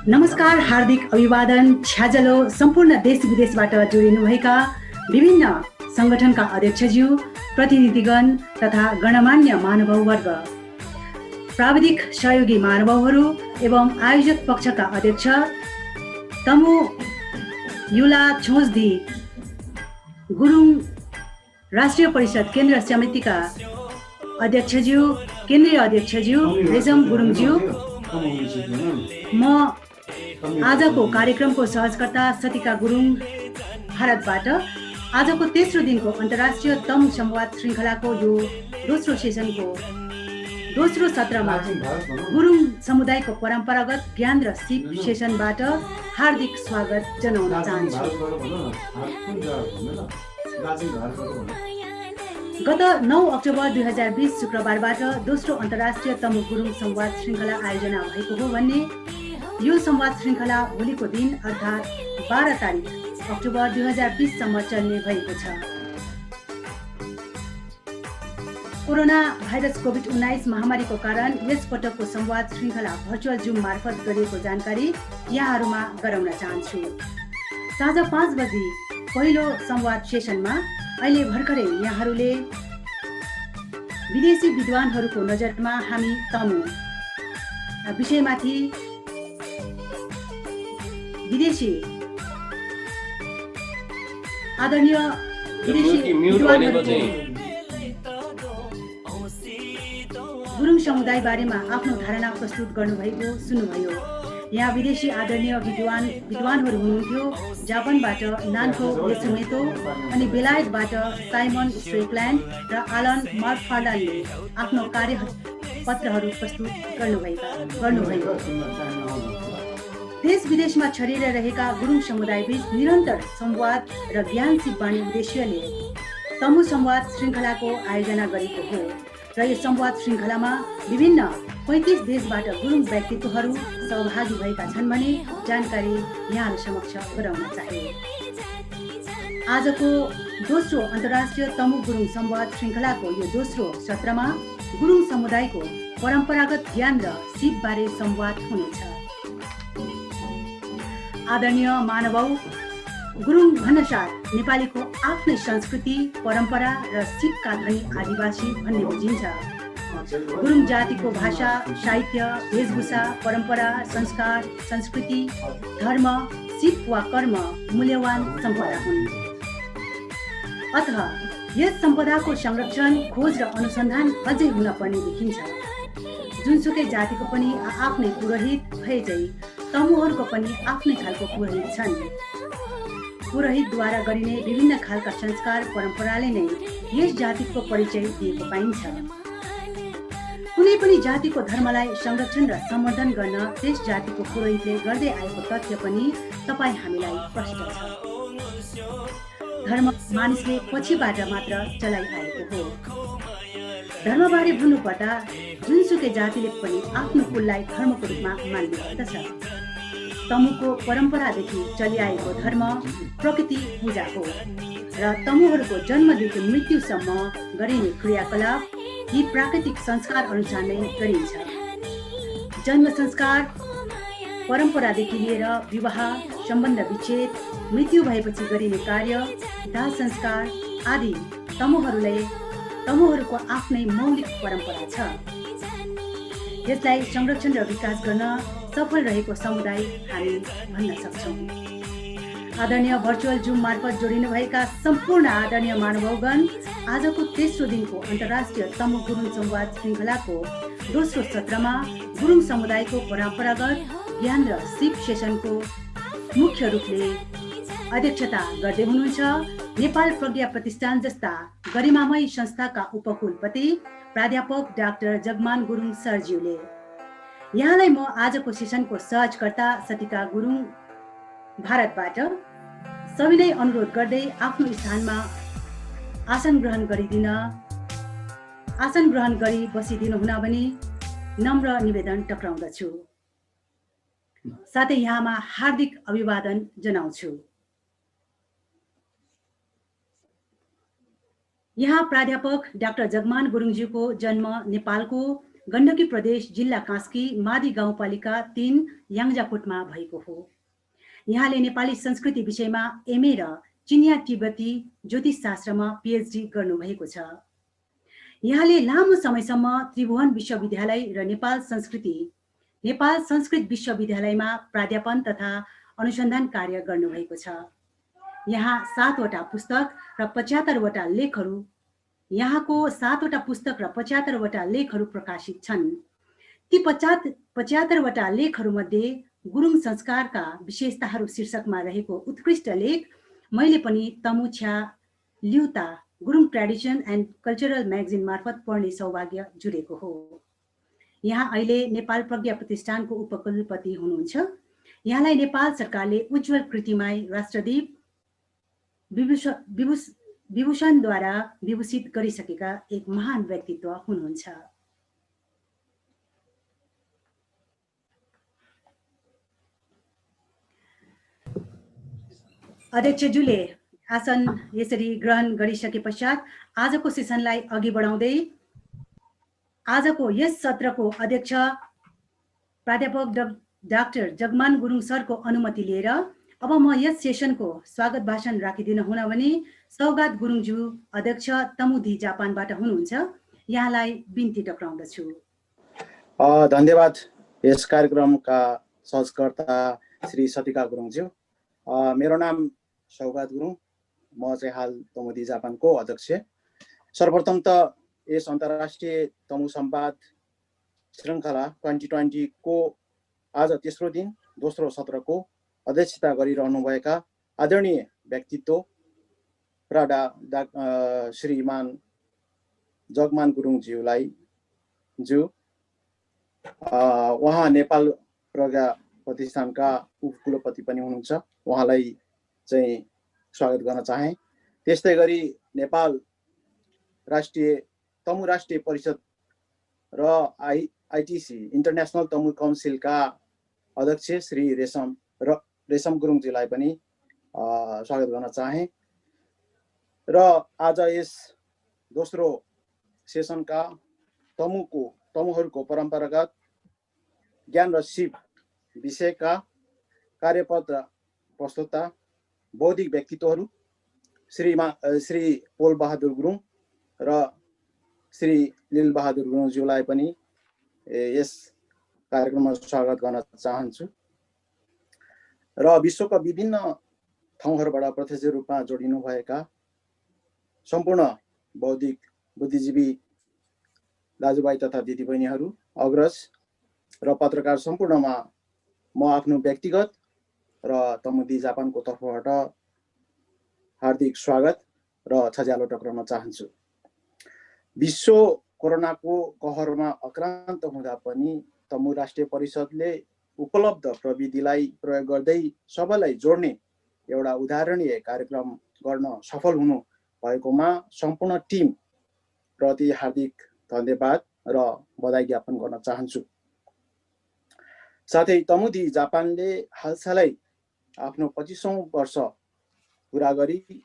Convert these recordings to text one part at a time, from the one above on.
नमस्कार, हार्दिक अभिवादन छ्याजलो सम्पूर्ण देश विदेशबाट जोडिनुभएका विभिन्न सङ्गठनका अध्यक्षज्यू, प्रतिनिधिगण तथा गणमान्य महानुभाववर्ग, प्राविधिक सहयोगी महानुभावहरू एवं आयोजक पक्षका अध्यक्ष तमु युला छोजदी गुरुङ, राष्ट्रिय परिषद केन्द्र समितिका अध्यक्षज्यू, केन्द्रीय अध्यक्षज्यू रेजम गुरुङज्यू, म आजको कार्यक्रमको सहजकर्ता सतिका गुरुङ भारतबाट आजको तेस्रो दिनको अन्तर्राष्ट्रिय तमु संवाद श्रृङ्खलाको यो दोस्रो सेसनको दोस्रो सत्रमा गुरुङ समुदायको परम्परागत ज्ञान र सिप सेसनबाट हार्दिक स्वागत जनाउन चाहन्छु। गत 9 अक्टोबर 2020 शुक्रबारबाट दोस्रो अन्तर्राष्ट्रिय तमु गुरुङ संवाद श्रृङ्खला आयोजना भएको हो भन्ने यो संवाद श्रृङ्खला भोलिको दिन अर्थात् 12 तारिक अक्टोबर 2020 सम्म चल्ने भएको छ। कोरोना भाइरस कोभिड-19 महामारीको कारण यस पटकको संवाद श्रृङ्खला भर्चुअल जुम मार्फत गरिएको जानकारी यहाँहरूमा गराउन चाहन्छु। साँझ 5 बजी पहिलो संवाद सेसनमा अहिले भर्खरै यहाँहरूले विदेशी विद्वानहरूको नजरमा हामी तमु विषयमाथि विदेशी आदरणीय विदेशी विद्वानहरूको गुरुङ समुदाय बारेमा आफ्नो धारणा प्रस्तुत गर्नुभएको सुन्नुभयो। यहाँ विदेशी आदरणीय विद्वानहरू हुनुहुन्थ्यो। जापानबाट नान्को येसुमेतो अनि बेलायतबाट साइमन स्ट्रेकल्यान्ड र आलन मार्फार्लानले आफ्नो कार्यपत्रहरू प्रस्तुत गर्नुभयो। देश विदेशमा छरिएर रहेका गुरुङ समुदायबीच निरन्तर संवाद र ज्ञान सिपबानी उद्देश्यले तमु संवाद श्रृङ्खलाको आयोजना गरेको हो र यो संवाद श्रृङ्खलामा विभिन्न 35 देशबाट गुरुङ व्यक्तित्वहरू सहभागी भएका छन् भने जानकारी यहाँहरू समक्ष गराउन चाहे। आजको दोस्रो अन्तर्राष्ट्रिय तमु गुरुङ संवाद श्रृङ्खलाको यो दोस्रो सत्रमा गुरुङ समुदायको परम्परागत ज्ञान र सिपबारे संवाद हुनेछ। आदरणीय महानुभाव, गुरुङ भन्नासाथ नेपालीको आफ्नै संस्कृति, परम्परा र सिपका धनी आदिवासी भन्ने बुझिन्छ। गुरुङ जातिको भाषा, साहित्य, वेशभूषा, परम्परा, संस्कार, संस्कृति, धर्म, सिप वा कर्म मूल्यवान सम्पदा हुन्। अतः यस सम्पदाको संरक्षण, खोज र अनुसन्धान अझै हुन पर्ने देखिन्छ। जुनसुकै जातिको पनि आफ्नै पुरोहित भएझै तमुहरूको पनि आफ्नै खालको पुरोहित छन्। पुरोहितद्वारा गरिने विभिन्न खालका संस्कार परम्पराले नै यस जातिको परिचय दिएको पाइन्छ। कुनै पनि जातिको धर्मलाई संरक्षण र सम्वर्धन गर्न त्यस जातिको पुरोहितले गर्दै आएको तथ्य पनि तपाईँ हामीलाई प्रष्ट छ। धर्म मानिसले पछिबाट मात्र चलाइआएको हो। धर्मबारे भन्नुपर्दा जुनसुकै जातिले पनि आफ्नो कुललाई धर्मको रूपमा मान्ने गर्दछ। तमुको परम्परादेखि चलिआएको धर्म प्रकृति पूजा हो र तमुहरूको जन्मदेखि मृत्युसम्म गरिने क्रियाकलाप यी प्राकृतिक संस्कार अनुसार नै गरिन्छ। जन्म संस्कार, परम्परादेखि लिएर विवाह, सम्बन्ध विच्छेद, मृत्यु भएपछि गरिने कार्य, दाह संस्कार आदि तमुहरूको आफ्नै मौलिक परम्परा छ। यसलाई संरक्षण र विकास गर्न सफल रहेको समुदाय हामी भन्न सक्छौँ। आदरणीय भर्चुअल जुम मार्फत जोडिनुभएका सम्पूर्ण आदरणीय महानुभावगण, आजको तेस्रो दिनको अन्तर्राष्ट्रिय तमु गुरुङ संवाद श्रृङ्खलाको दोस्रो सत्रमा गुरुङ समुदायको परम्परागत ज्ञान र सिप सेसनको मुख्य रूपले अध्यक्षता गर्दै हुनुहुन्छ नेपाल प्रज्ञा प्रतिष्ठान जस्ता गरिमामय संस्थाका उपकुलपति प्राध्यापक डाक्टर जगमान गुरुङ सरज्यूले। यहाँलाई म आजको सेसनको सहजकर्ता सतिका गुरुङ भारतबाट सविनय अनुरोध गर्दै आफ्नो स्थानमा आसन ग्रहण गरी बसिदिनु हुन भनी नम्र निवेदन टक्राउँदछु। साथै यहाँमा हार्दिक अभिवादन जनाउँछु। यहाँ प्राध्यापक डाक्टर जगमान गुरुङज्यूको जन्म नेपालको गण्डकी प्रदेश जिल्ला कास्की मादी गाउँपालिका 3 याङ्जाकोटमा भएको हो। यहाँले नेपाली संस्कृति विषयमा एमए र चिनिया तिब्बती ज्योतिष शास्त्रमा पिएचडी गर्नुभएको छ। यहाँले लामो समयसम्म त्रिभुवन विश्वविद्यालय र नेपाल संस्कृत विश्वविद्यालयमा प्राध्यापन तथा अनुसन्धान कार्य गर्नुभएको छ। यहाँ 7वटा पुस्तक र 75वटा लेखहरू यहाँको 7वटा पुस्तक र 75वटा लेखहरू प्रकाशित छन्। ती 75वटा लेखहरूमध्ये गुरुङ संस्कारका विशेषताहरू शीर्षकमा रहेको उत्कृष्ट लेख मैले पनि Tamu Chhya Lyuta Gurung tradition and cultural magazine मार्फत पढ्ने सौभाग्य जुरेको हो। यहाँ अहिले नेपाल प्रज्ञा प्रतिष्ठानको उपकुलपति हुनुहुन्छ। यहाँलाई नेपाल सरकारले उज्जवल कृतिमाई राष्ट्रदीप विभूषणद्वारा विभूषित गरिसकेका एक महान व्यक्तित्व हुनुहुन्छ। अध्यक्षज्यूले आसन यसरी ग्रहण गरिसके पश्चात आजको सेसनलाई अघि बढाउँदै आजको यस सत्रको अध्यक्ष प्राध्यापक डाक्टर जगमान गुरुङ सरको अनुमति लिएर अब म यस सेसनको स्वागत भाषण राखिदिन हुन भने सौगात गुरुङज्यू अध्यक्ष तमुदी जापानबाट हुनुहुन्छ। यहाँलाई बिन्ती टक्राउँदछु। धन्यवाद यस कार्यक्रमका सहजकर्ता श्री सतिका गुरुङज्यू। मेरो नाम सौगात गुरुङ, म चाहिँ हाल तमुदी जापानको अध्यक्ष। सर्वप्रथम त यस अन्तर्राष्ट्रिय तमु संवाद श्रृङ्खला 2020 को आज तेस्रो दिन दोस्रो सत्रको अध्यक्षता गरिरहनुभएका आदरणीय व्यक्तित्व श्रीमान जगमान गुरुङज्यूलाई उहाँ नेपाल प्रज्ञा प्रतिष्ठानका उपकुलपति पनि हुनुहुन्छ। उहाँलाई चाहिँ स्वागत गर्न चाहे। त्यस्तै गरी नेपाल तमु राष्ट्रिय परिषद र आइटिसी इन्टरनेसनल तमु काउन्सिलका अध्यक्ष श्री रेशम गुरुङजीलाई पनि स्वागत गर्न चाहे। र आज यस दोस्रो सेसनका तमुहरूको परम्परागत ज्ञान र सिप विषयका कार्यपत्र प्रस्तुता बौद्धिक व्यक्तित्वहरू श्री पोल बहादुर गुरुङ र श्री लील बहादुर गुरुङज्यूलाई पनि यस कार्यक्रममा स्वागत गर्न चाहन्छु। र विश्वका विभिन्न ठाउँहरूबाट प्रत्यक्ष रूपमा जोडिनु भएका सम्पूर्ण बौद्धिक बुद्धिजीवी दाजुभाइ तथा दिदीबहिनीहरू, अग्रज र पत्रकार सम्पूर्णमा म आफ्नो व्यक्तिगत र तमुदी जापानको तर्फबाट हार्दिक स्वागत र छज्यालो टक्राउन चाहन्छु। विश्व कोरोनाको कहरमा आक्रान्त हुँदा पनि तमु राष्ट्रिय परिषदले उपलब्ध प्रविधिलाई प्रयोग गर्दै सबैलाई जोड्ने एउटा उदाहरणीय कार्यक्रम गर्न सफल हुनु भएकोमा सम्पूर्ण टिम प्रति हार्दिक धन्यवाद र बधाई ज्ञापन गर्न चाहन्छु। साथै तमुदी जापानले हालसालै आफ्नो 25औं वर्ष पुरा गरी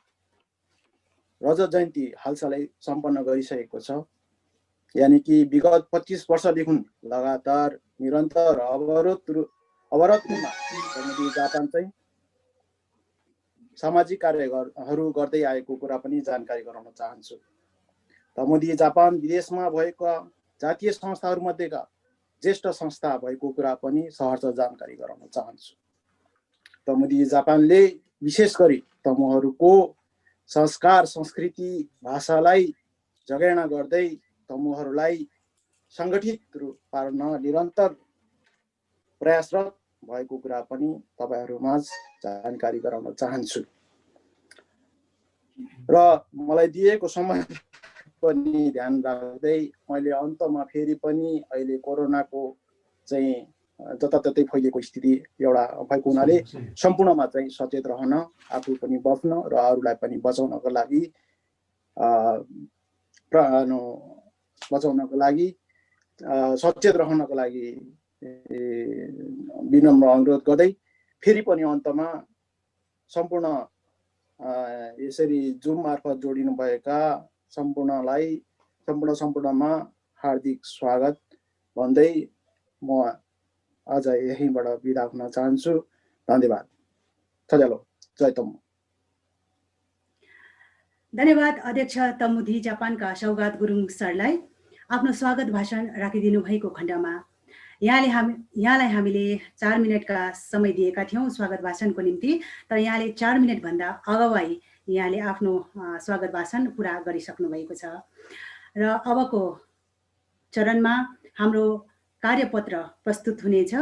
रजत जयन्ती हालसालै सम्पन्न गरिसकेको छ। यानि कि विगत 25 वर्षदेखि लगातार निरन्तर अवरोधमा तमुदी जापान चाहिँ सामाजिक कार्यहरू गर्दै आएको कुरा पनि जानकारी गराउन चाहन्छु। तमुदी जापान विदेशमा भएका जातीय संस्थाहरू मध्येका ज्येष्ठ संस्था भएको कुरा पनि सहर्ष जानकारी गराउन चाहन्छु। तमुदी जापानले विशेष गरी तमुहरूको संस्कार, संस्कृति, भाषालाई जगेर्ना गर्दै तमुहरूलाई संगठित पार्न निरन्तर प्रयासरत भएको कुरा पनि तपाईहरुमाझ जानकारी गराउन चाहन्छु। र मलाई दिएको समय पनि ध्यान राख्दै मैले अन्तमा फेरि पनि अहिले कोरोनाको चाहिँ जताततै फैलिएको स्थिति एउटा भएको हुनाले सम्पूर्णमा चाहिँ सचेत रहन, आफू पनि बच्न र अरूलाई पनि बचाउनको लागि सचेत रहनको लागि विनम्र अनुरोध गर्दै फेरि पनि अन्तमा यसरी जुम मार्फत जोडिनु भएका सम्पूर्णमा हार्दिक स्वागत भन्दै म आज यहीँबाट बिदा हुन चाहन्छु। धन्यवाद। थजालो जय तम्मु। धन्यवाद अध्यक्ष तमुधी जापानका सौगात गुरुङ सरलाई आफ्नो स्वागत भाषण राखिदिनु भएको खण्डमा यहाँलाई हामीले 4 मिनटका समय दिएका थियौँ स्वागत भाषणको निम्ति, तर यहाँले 4 मिनटभन्दा अगावै यहाँले आफ्नो स्वागत भाषण पुरा गरिसक्नु भएको छ। र अबको चरणमा हाम्रो कार्यपत्र प्रस्तुत हुनेछ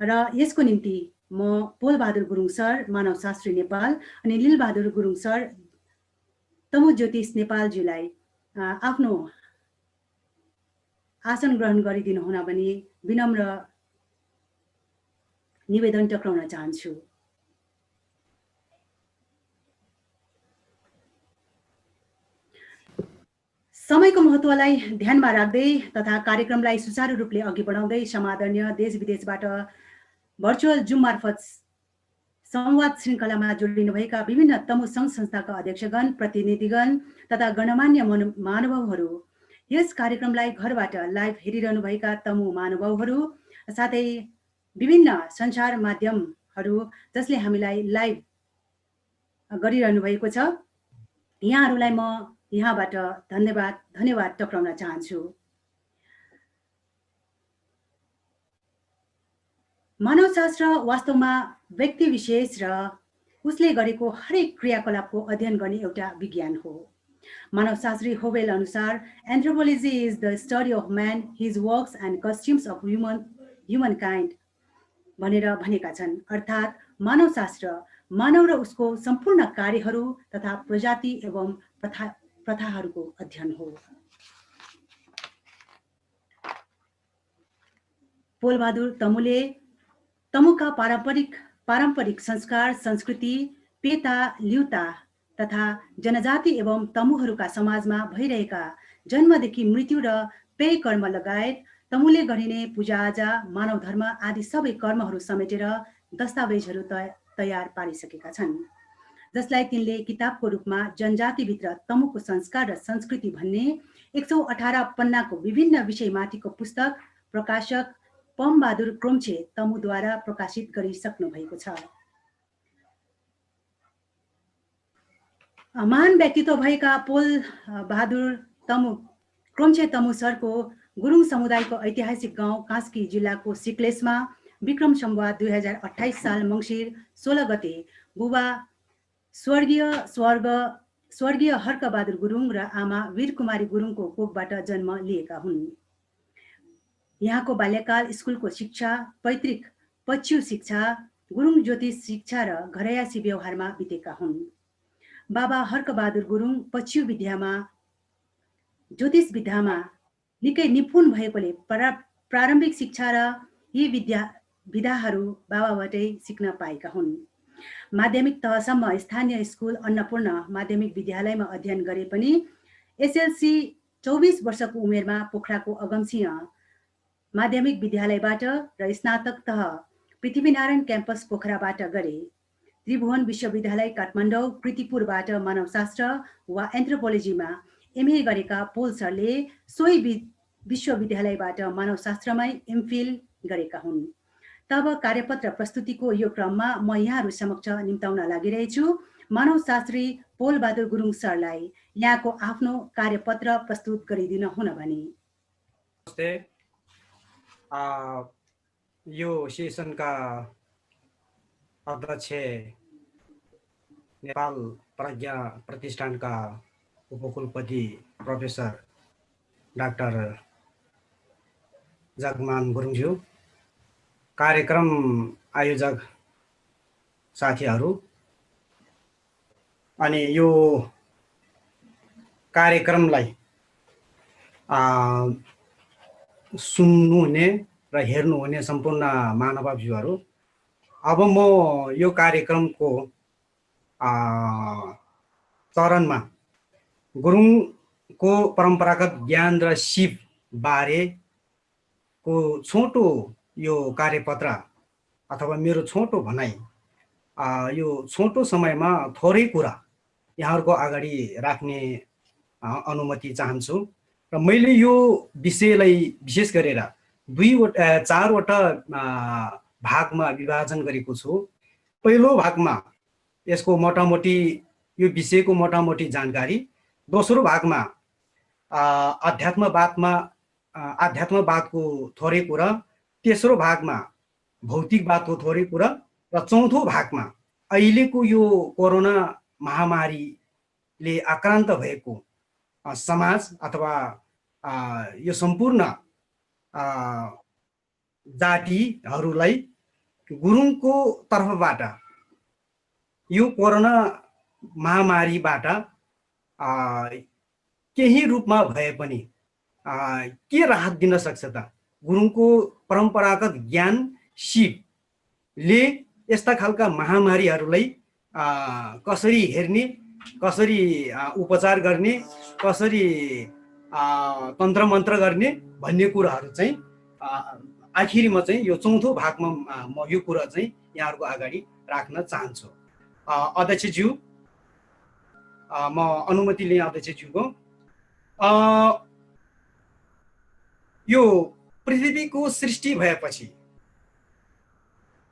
र यसको निम्ति म पोलबहादुर गुरुङ सर मानवशास्त्री नेपाल अनि लीलबहादुर गुरुङ सर तमु ज्योतिष नेपालज्यूलाई आफ्नो आसन ग्रहण गरिदिनु हुन भनी विनम्र निवेदन टक्राउन चाहन्छु। समयको महत्त्वलाई ध्यानमा राख्दै तथा कार्यक्रमलाई सुचारू रूपले अघि बढाउँदै समादरणीय देश विदेशबाट भर्चुअल जुम मार्फत संवाद श्रृङ्खलामा जोडिनुभएका विभिन्न तमु सङ्घ संस्थाका अध्यक्षगण, प्रतिनिधिगण तथा गणमान्य महानुभावहरू, यस कार्यक्रमलाई घरबाट लाइभ हेरिरहनुभएका तमु महानुभावहरू, साथै विभिन्न सञ्चार माध्यमहरू जसले हामीलाई लाइभ गरिरहनु भएको छ, यहाँहरूलाई म यहाँबाट धन्यवाद टक्राउन चाहन्छु। मानवशास्त्र वास्तवमा व्यक्ति विशेष र उसले गरेको हरेक क्रियाकलापको अध्ययन गर्ने एउटा विज्ञान हो। मानवशास्त्री होवेल अनुसार anthropology is the study of man, his works and customs of human kind भनेर भनेका छन्। अर्थात् मानवशास्त्र मानव र उसको सम्पूर्ण कार्यहरू तथा प्रजाति एवं प्रथाहरूको अध्ययन हो। पोलबहादुर तमुले तमुका पारम्परिक संस्कार, संस्कृति, पेता, ल्युता तथा जनजाति एवं तमुहरूका समाजमा भइरहेका जन्मदेखि मृत्यु र पेय कर्म लगायत तमुले गरिने पूजाआजा, मानव धर्म आदि सबै कर्महरू समेटेर दस्तावेजहरू तयार पारिसकेका छन्, जसलाई तिनले किताबको रूपमा जनजातिभित्र तमुको संस्कार र संस्कृति भन्ने 118 पन्नाको विभिन्न विषयमाथिको पुस्तक प्रकाशक पमबहादुर क्रोम्छे तमुद्वारा प्रकाशित गरिसक्नु भएको छ। महान व्यक्तित्व भएका पोलबहादुर क्रोम्छे तमु सरको गुरुङ समुदायको ऐतिहासिक गाउँ कास्की जिल्लाको सिक्लेसमा विक्रम सम्वत 2028 साल मङ्सिर 16 गते बुबा स्वर्गीय हर्कबहादुर गुरुङ र आमा वीरकुमारी गुरुङको कोखबाट जन्म लिएका हुन्। यहाँको बाल्यकाल स्कुलको शिक्षा, पैतृक पच्यु शिक्षा, गुरुङ ज्योतिष शिक्षा र घरयासी व्यवहारमा बितेका हुन्। बाबा हर्कबहादुर गुरुङ पच्यु विद्यामा ज्योतिष विद्यामा निकै निपुण भएकोले प्रारम्भिक शिक्षा र यी विधाहरू बाबाबाटै सिक्न पाएका हुन्। माध्यमिक तहसम्म स्थानीय स्कुल अन्नपूर्ण माध्यमिक विद्यालयमा अध्ययन गरे पनि एसएलसी 24 वर्षको उमेरमा पोखराको अगमसिंह माध्यमिक विद्यालयबाट र स्नातक तह पृथ्वीनारायण क्याम्पस पोखराबाट गरे। त्रिभुवन विश्वविद्यालय काठमाडौँ कृतिपुरबाट मानवशास्त्र वा एन्थ्रोपोलोजीमा एमए गरेका पोल सरले सोही विश्वविद्यालयबाट मानवशास्त्रमै एमफिल गरेका हुन्। तब कार्यपत्र प्रस्तुतिको यो क्रममा म यहाँहरू समक्ष निम्ताउन लागिरहेछु मानवशास्त्री पोलबहादुर गुरुङ सरलाई यहाँको आफ्नो कार्यपत्र प्रस्तुत गरिदिन हुन भनी। यो सेसनका अध्यक्ष नेपाल प्रज्ञा प्रतिष्ठानका उपकुलपति प्रोफेसर डाक्टर जगमान गुरुङज्यू, कार्यक्रम आयोजक साथीहरू, अनि यो कार्यक्रमलाई सुन्नुहुने र हेर्नुहुने सम्पूर्ण महानुभावज्यूहरू, अब म यो कार्यक्रमको चरणमा गुरुङको परम्परागत ज्ञान र सिप बारेको छोटो यो कार्यपत्र अथवा मेरो छोटो भनाइ, यो छोटो समयमा थोरै कुरा यहाँहरूको अगाडि राख्ने अनुमति चाहन्छु। र मैले यो विषयलाई विशेष गरेर चारवटा भागमा विभाजन गरेको छु। पहिलो भागमा यसको मोटामोटी यो विषयको मोटामोटी जानकारी, दोस्रो भागमा आध्यात्मवादको थोरै कुरा, तेस्रो भागमा भौतिकवादको थोरै कुरा र चौथो भागमा अहिलेको यो कोरोना महामारीले आक्रान्त भएको समाज अथवा यो सम्पूर्ण जातिहरूलाई गुरुङको तर्फबाट यो कोरोना महामारीबाट केही रूपमा भए पनि के राहत दिन सक्छ त? गुरुङको परम्परागत ज्ञान सिपले यस्ता खालका महामारीहरूलाई कसरी हेर्ने, कसरी उपचार गर्ने, कसरी तन्त्र मन्त्र गर्ने भन्ने कुराहरू चाहिँ आखिरमा चाहिँ यो चौथो भागमा म यो कुरा चाहिँ यहाँहरूको अगाडि राख्न चाहन्छु। अध्यक्षज्यू, म अनुमति लिएँ अध्यक्षज्यूको। यो पृथ्वीको सृष्टि भएपछि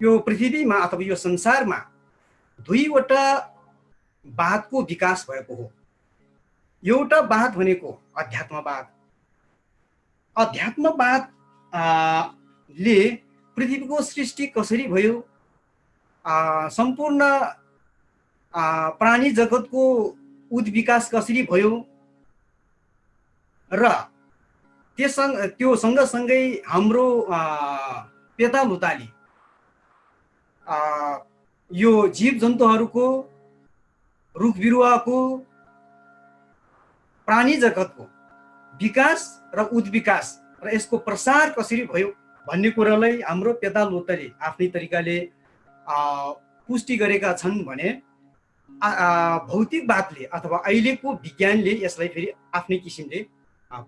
यो पृथ्वीमा अथवा यो संसारमा दुईवटा वादको विकास भएको हो। एउटा वाद भनेको अध्यात्मवाद। अध्यात्मवादले पृथ्वीको सृष्टि कसरी भयो, सम्पूर्ण प्राणी जगतको उद्विकास कसरी भयो र त्यो सँगसँगै हाम्रो पेतालुताली यो जीव जन्तुहरूको, रुख बिरुवाको, प्राणी जगतको विकास र उद्विकास र यसको प्रसार कसरी भयो भन्ने कुरालाई हाम्रो पेतालुताले आफ्नै तरिकाले पुष्टि गरेका छन् भने भौतिकवादले अथवा अहिलेको विज्ञानले यसलाई फेरि आफ्नै किसिमले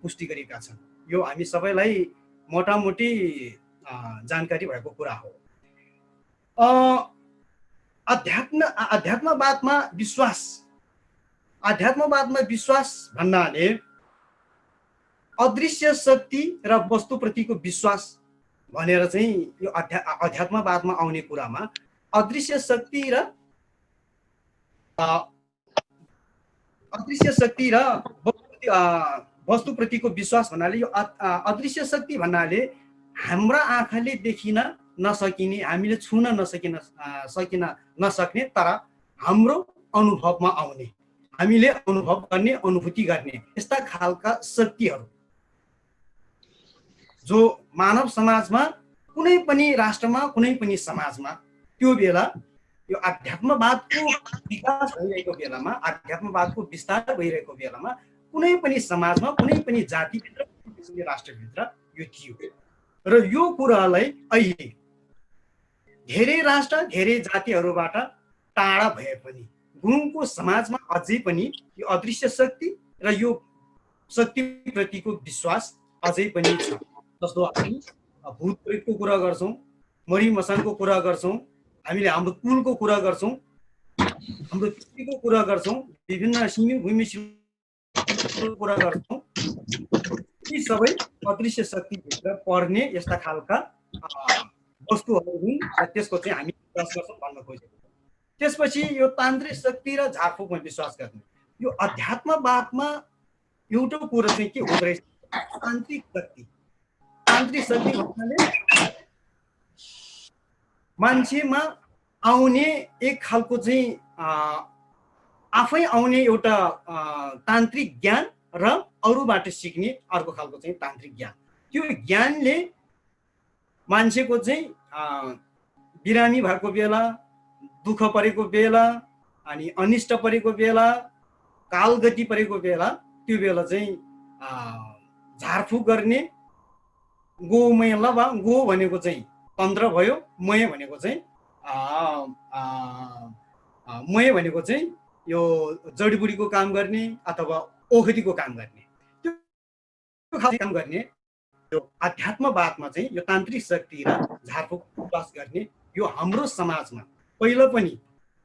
पुष्टि गरेका छन्। यो हामी सबैलाई मोटामोटी जानकारी भएको कुरा हो। अध्यात्मवादमा विश्वास भन्नाले अदृश्य शक्ति र वस्तुप्रतिको विश्वास भनेर चाहिँ यो अध्यात्मवादमा आउने कुरामा अदृश्य शक्ति र वस्तुप्रतिको विश्वास भन्नाले यो अदृश्य शक्ति भन्नाले हाम्रा आँखाले देखिन नसकिने, हामीले छुन नसक्ने तर हाम्रो अनुभवमा आउने, हामीले अनुभव गर्ने, अनुभूति गर्ने यस्ता खालका शक्तिहरू जो मानव समाजमा, कुनै पनि राष्ट्रमा, कुनै पनि समाजमा त्यो बेला यो अध्यात्मवादको विकास भइरहेको बेलामा, अध्यात्मवादको विस्तार भइरहेको बेलामा कुनै पनि समाजमा, कुनै पनि जातिभित्र, कुनै पनि राष्ट्रभित्र यो थियो। र यो कुरालाई अहिले धेरै राष्ट्र, धेरै जातिहरूबाट टाढा भए पनि गुरुङको समाजमा अझै पनि यो अदृश्य शक्ति र यो शक्तिप्रतिको विश्वास अझै पनि छ। जस्तो हामी भूत प्रेतको कुरा गर्छौँ, मरी मसानको कुरा गर्छौँ, हामीले हाम्रो कुलको कुरा गर्छौँ, हाम्रो पृथ्वीको कुरा गर्छौँ, विभिन्न सिमी भूमिको कुरा गर्छौँ। यी सबै अदृश्य शक्तिभित्र पर्ने यस्ता खालका वस्तुहरू हुन् र त्यसको चाहिँ हामी विश्वास गर्छौँ भन्न खोजेको। त्यसपछि यो तान्त्रिक शक्ति र झारफुकमा विश्वास गर्ने। यो अध्यात्मवादमा एउटा कुरा चाहिँ के हुँदो रहेछ, तान्त्रिक शक्ति भन्नाले मान्छेमा आउने एक खालको चाहिँ आफै आउने एउटा तान्त्रिक ज्ञान र अरूबाट सिक्ने अर्को खालको चाहिँ तान्त्रिक ज्ञान। त्यो ज्ञानले मान्छेको चाहिँ बिरामी भएको बेला, दुःख परेको बेला, अनि अनिष्ट परेको बेला, कालगति परेको बेला, त्यो बेला चाहिँ झारफुक गर्ने। गोमय लवा, गो भनेको चाहिँ तन्त्र भयो, मय भनेको चाहिँ यो जडीबुटीको काम गर्ने अथवा औषधिको काम गर्ने, त्यो खालको काम गर्ने। यो अध्यात्मवादमा चाहिँ यो तान्त्रिक शक्ति र झारफुक विश्वास गर्ने यो हाम्रो समाजमा पहिला पनि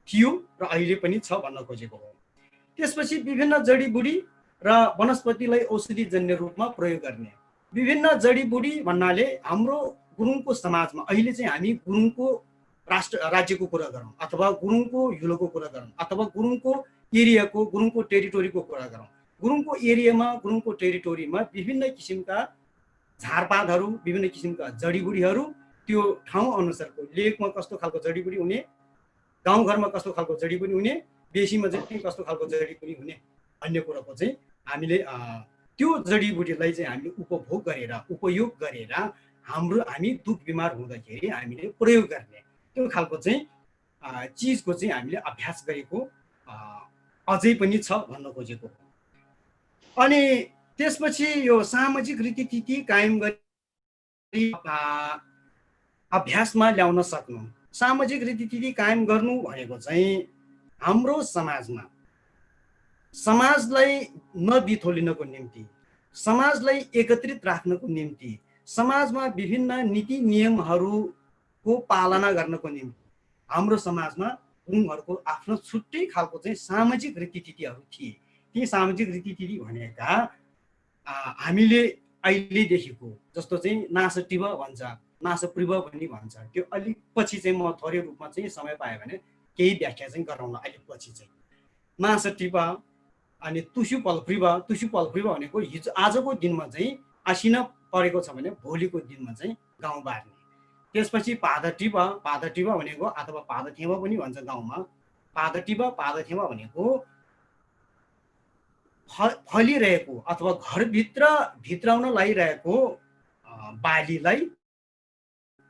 थियो र अहिले पनि छ भन्न खोजेको हो। त्यसपछि विभिन्न जडीबुटी र वनस्पतिलाई औषधिजन्य रूपमा प्रयोग गर्ने, विभिन्न जडीबुडी भन्नाले हाम्रो गुरुङको समाजमा अहिले चाहिँ हामी गुरुङको राज्यको कुरा गरौँ अथवा गुरुङको युलोको कुरा गरौँ अथवा गुरुङको एरियाको गुरुङको टेरिटोरीको कुरा गरौँ। गुरुङको एरियामा गुरुङको टेरिटोरीमा विभिन्न किसिमका झारपातहरू विभिन्न किसिमका जडीबुडीहरू त्यो ठाउँ अनुसारको लेकमा कस्तो खालको जडीबुडी हुने, गाउँघरमा कस्तो खालको जडीबुडी हुने, बेसीमा चाहिँ कस्तो खालको जडीबुडी हुने भन्ने कुराको चाहिँ हामीले त्यो जडीबुटीलाई चाहिँ हामीले उपयोग गरेर हामी दुख बिमार हुँदाखेरि हामीले प्रयोग गर्ने त्यो खालको चाहिँ चिजको चाहिँ हामीले अभ्यास गरेको अझै पनि छ भन्न खोजेको। अनि त्यसपछि यो सामाजिक रीतिथिति कायम गरी अभ्यासमा ल्याउन सक्नु। सामाजिक रीतिथिति कायम गर्नु भनेको चाहिँ हाम्रो समाजमा समाजलाई नबिथोलिनको निम्ति, समाजलाई एकत्रित राख्नको निम्ति, समाजमा विभिन्न नीति नियमहरूको पालना गर्नको निम्ति हाम्रो समाजमा गुरुङहरूको आफ्नो छुट्टै खालको चाहिँ सामाजिक रीतिथितिहरू थिए। ती सामाजिक रीतिथिति भनेका हामीले अहिले देखेको जस्तो चाहिँ नासटिभ भन्छ, नासप्रिभ पनि भन्छ। त्यो अलिक पछि चाहिँ म थोरै रूपमा चाहिँ समय पाएँ भने केही व्याख्या चाहिँ गराउँला। अलिक पछि चाहिँ नासटिभ अनि तुसु पल्प्रिभ भनेको हिजो आजको दिनमा चाहिँ आसिना परेको छ भने भोलिको दिनमा चाहिँ गाउँ बार्ने। त्यसपछि पादटिभ भनेको अथवा पादथेवा पनि भन्छ गाउँमा। पादटिभ भनेको फलिरहेको अथवा घरभित्र भित्राउन लागिरहेको बालीलाई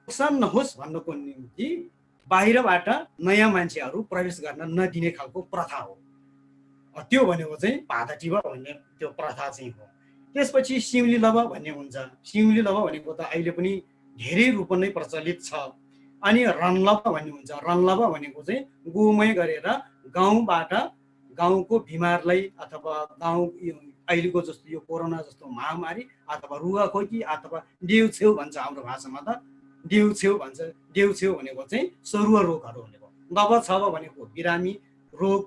नुक्सान नहोस् भन्नको निम्ति बाहिरबाट नयाँ मान्छेहरू प्रवेश गर्न नदिने खालको प्रथा हो। त्यो भनेको चाहिँ पादटिभ भन्ने त्यो प्रथा चाहिँ हो। त्यसपछि सिउली लभ भन्ने हुन्छ। सिउली लभ भनेको त अहिले पनि धेरै रूपमा नै प्रचलित छ। अनि रनलभ भन्ने हुन्छ। रनलभ भनेको चाहिँ गोमय गरेर गाउँबाट गाउँको बिमारलाई अथवा गाउँ अहिलेको जस्तो यो कोरोना जस्तो महामारी अथवा रुगाखोकी अथवा देउछेउ भन्छ हाम्रो भाषामा त देउछेउ भन्छ। देउछेउ भनेको चाहिँ सरुवा रोगहरू भनेको। दब छब भनेको बिरामी रोग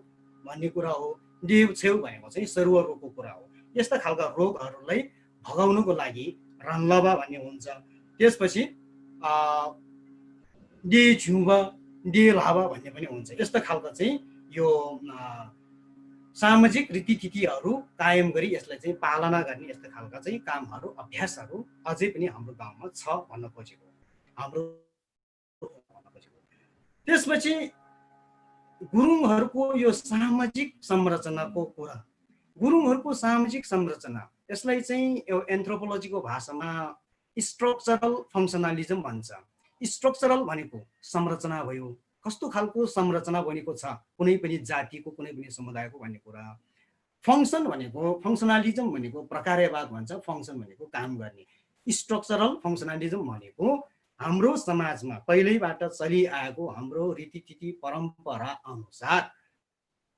भन्ने कुरा हो। देउछेउ भनेको चाहिँ सरुवा रोगको कुरा हो। यस्ता खालका रोगहरूलाई भगाउनको लागि रनलभ भन्ने हुन्छ। त्यसपछि डे झुब डे लाभ भन्ने पनि हुन्छ। यस्ता खालका चाहिँ यो सामाजिक रीतिथितिहरू कायम गरी यसलाई चाहिँ पालना गर्ने यस्ता खालका चाहिँ कामहरू अभ्यासहरू अझै पनि हाम्रो गाउँमा छ भन्न खोजेको हाम्रो। त्यसपछि गुरुङहरूको यो सामाजिक संरचनाको कुरा, गुरुङहरूको सामाजिक संरचना यसलाई चाहिँ यो एन्थ्रोपोलोजीको भाषामा स्ट्रक्चरल फङ्सनलिजम भन्छ। स्ट्रक्चरल भनेको संरचना भयो, कस्तो खालको संरचना बनेको छ कुनै पनि जातिको कुनै पनि समुदायको भन्ने कुरा। फङ्सन भनेको फङ्सनलिजम भनेको प्रकारवाद भन्छ, फङ्सन भनेको काम गर्ने। स्ट्रक्चरल फङ्सनलिजम भनेको हाम्रो समाजमा पहिल्यैबाट चलिआएको हाम्रो रीतिथिति परम्परा अनुसार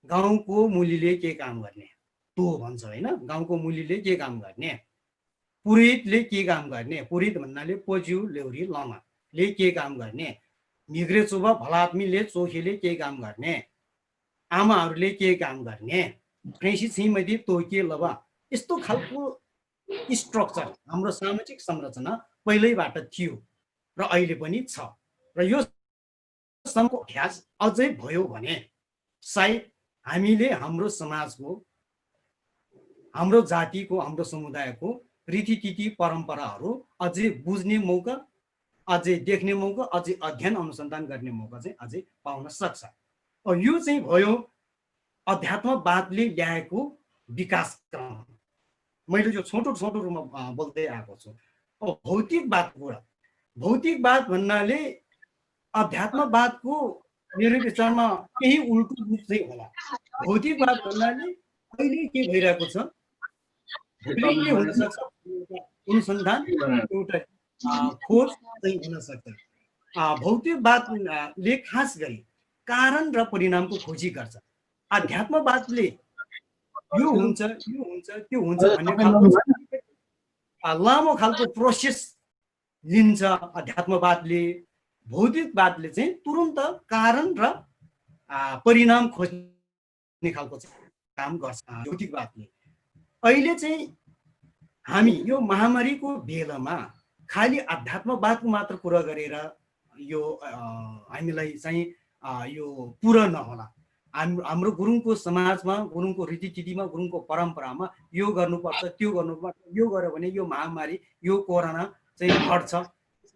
गाउँको मुलीले के काम गर्ने तो भन्छ होइन। गाउँको मुलीले के काम गर्ने, पुरोहितले के काम गर्ने, पुरोहित भन्नाले पोज्यू लेउरी लामाले के काम गर्ने, मिग्रे चोबा भलात्मीले चोखेले के काम गर्ने, आमाहरूले के काम गर्ने, फ्रेसी छिमदी तो के लबा। यस्तो खालको स्ट्रक्चर हाम्रो सामाजिक संरचना पहिल्यैबाट थियो र अहिले पनि छ। र यो अभ्यास अझै भयो भने सायद हामीले हाम्रो समाजको, हाम्रो जातिको, हाम्रो समुदायको रीतिथिति परम्पराहरू अझै बुझ्ने मौका, अझै देख्ने मौका, अझै अध्ययन अनुसन्धान गर्ने मौका चाहिँ अझै पाउन सक्छ। यो चाहिँ भयो अध्यात्मवादले ल्याएको विकासक्रम। मैले यो छोटो रूपमा बोल्दै आएको छु। भौतिकवादको कुरा, भौतिकवाद भन्नाले अध्यात्मवादको मेरो विचारमा केही उल्टो रूप चाहिँ होला। भौतिकवाद भन्नाले अहिले के भइरहेको छ, के हुन सक्छ, अनुसन्धान एउटा खोज चाहिँ हुन सक्छ। भौतिकवादले खास गरी कारण र परिणामको खोजी गर्छ। अध्यात्मवादले यो हुन्छ त्यो हुन्छ भन्ने खालको लामो खालको प्रोसेस लिन्छ अध्यात्मवादले। भौतिकवादले चाहिँ तुरन्त कारण र परिणाम खोज्ने खालको चाहिँ काम गर्छ भौतिकवादले। अहिले चाहिँ हामी यो महामारीको बेलामा खालि अध्यात्मवादको मात्र कुरा गरेर यो हामीलाई चाहिँ यो पुरा नहोला। हाम्रो गुरुङको समाजमा, गुरुङको रीतिथितिमा, गुरुङको परम्परामा यो गर्नुपर्छ, त्यो गर्नुपर्छ, यो गर्यो भने यो महामारी, यो कोरोना चाहिँ हट्छ,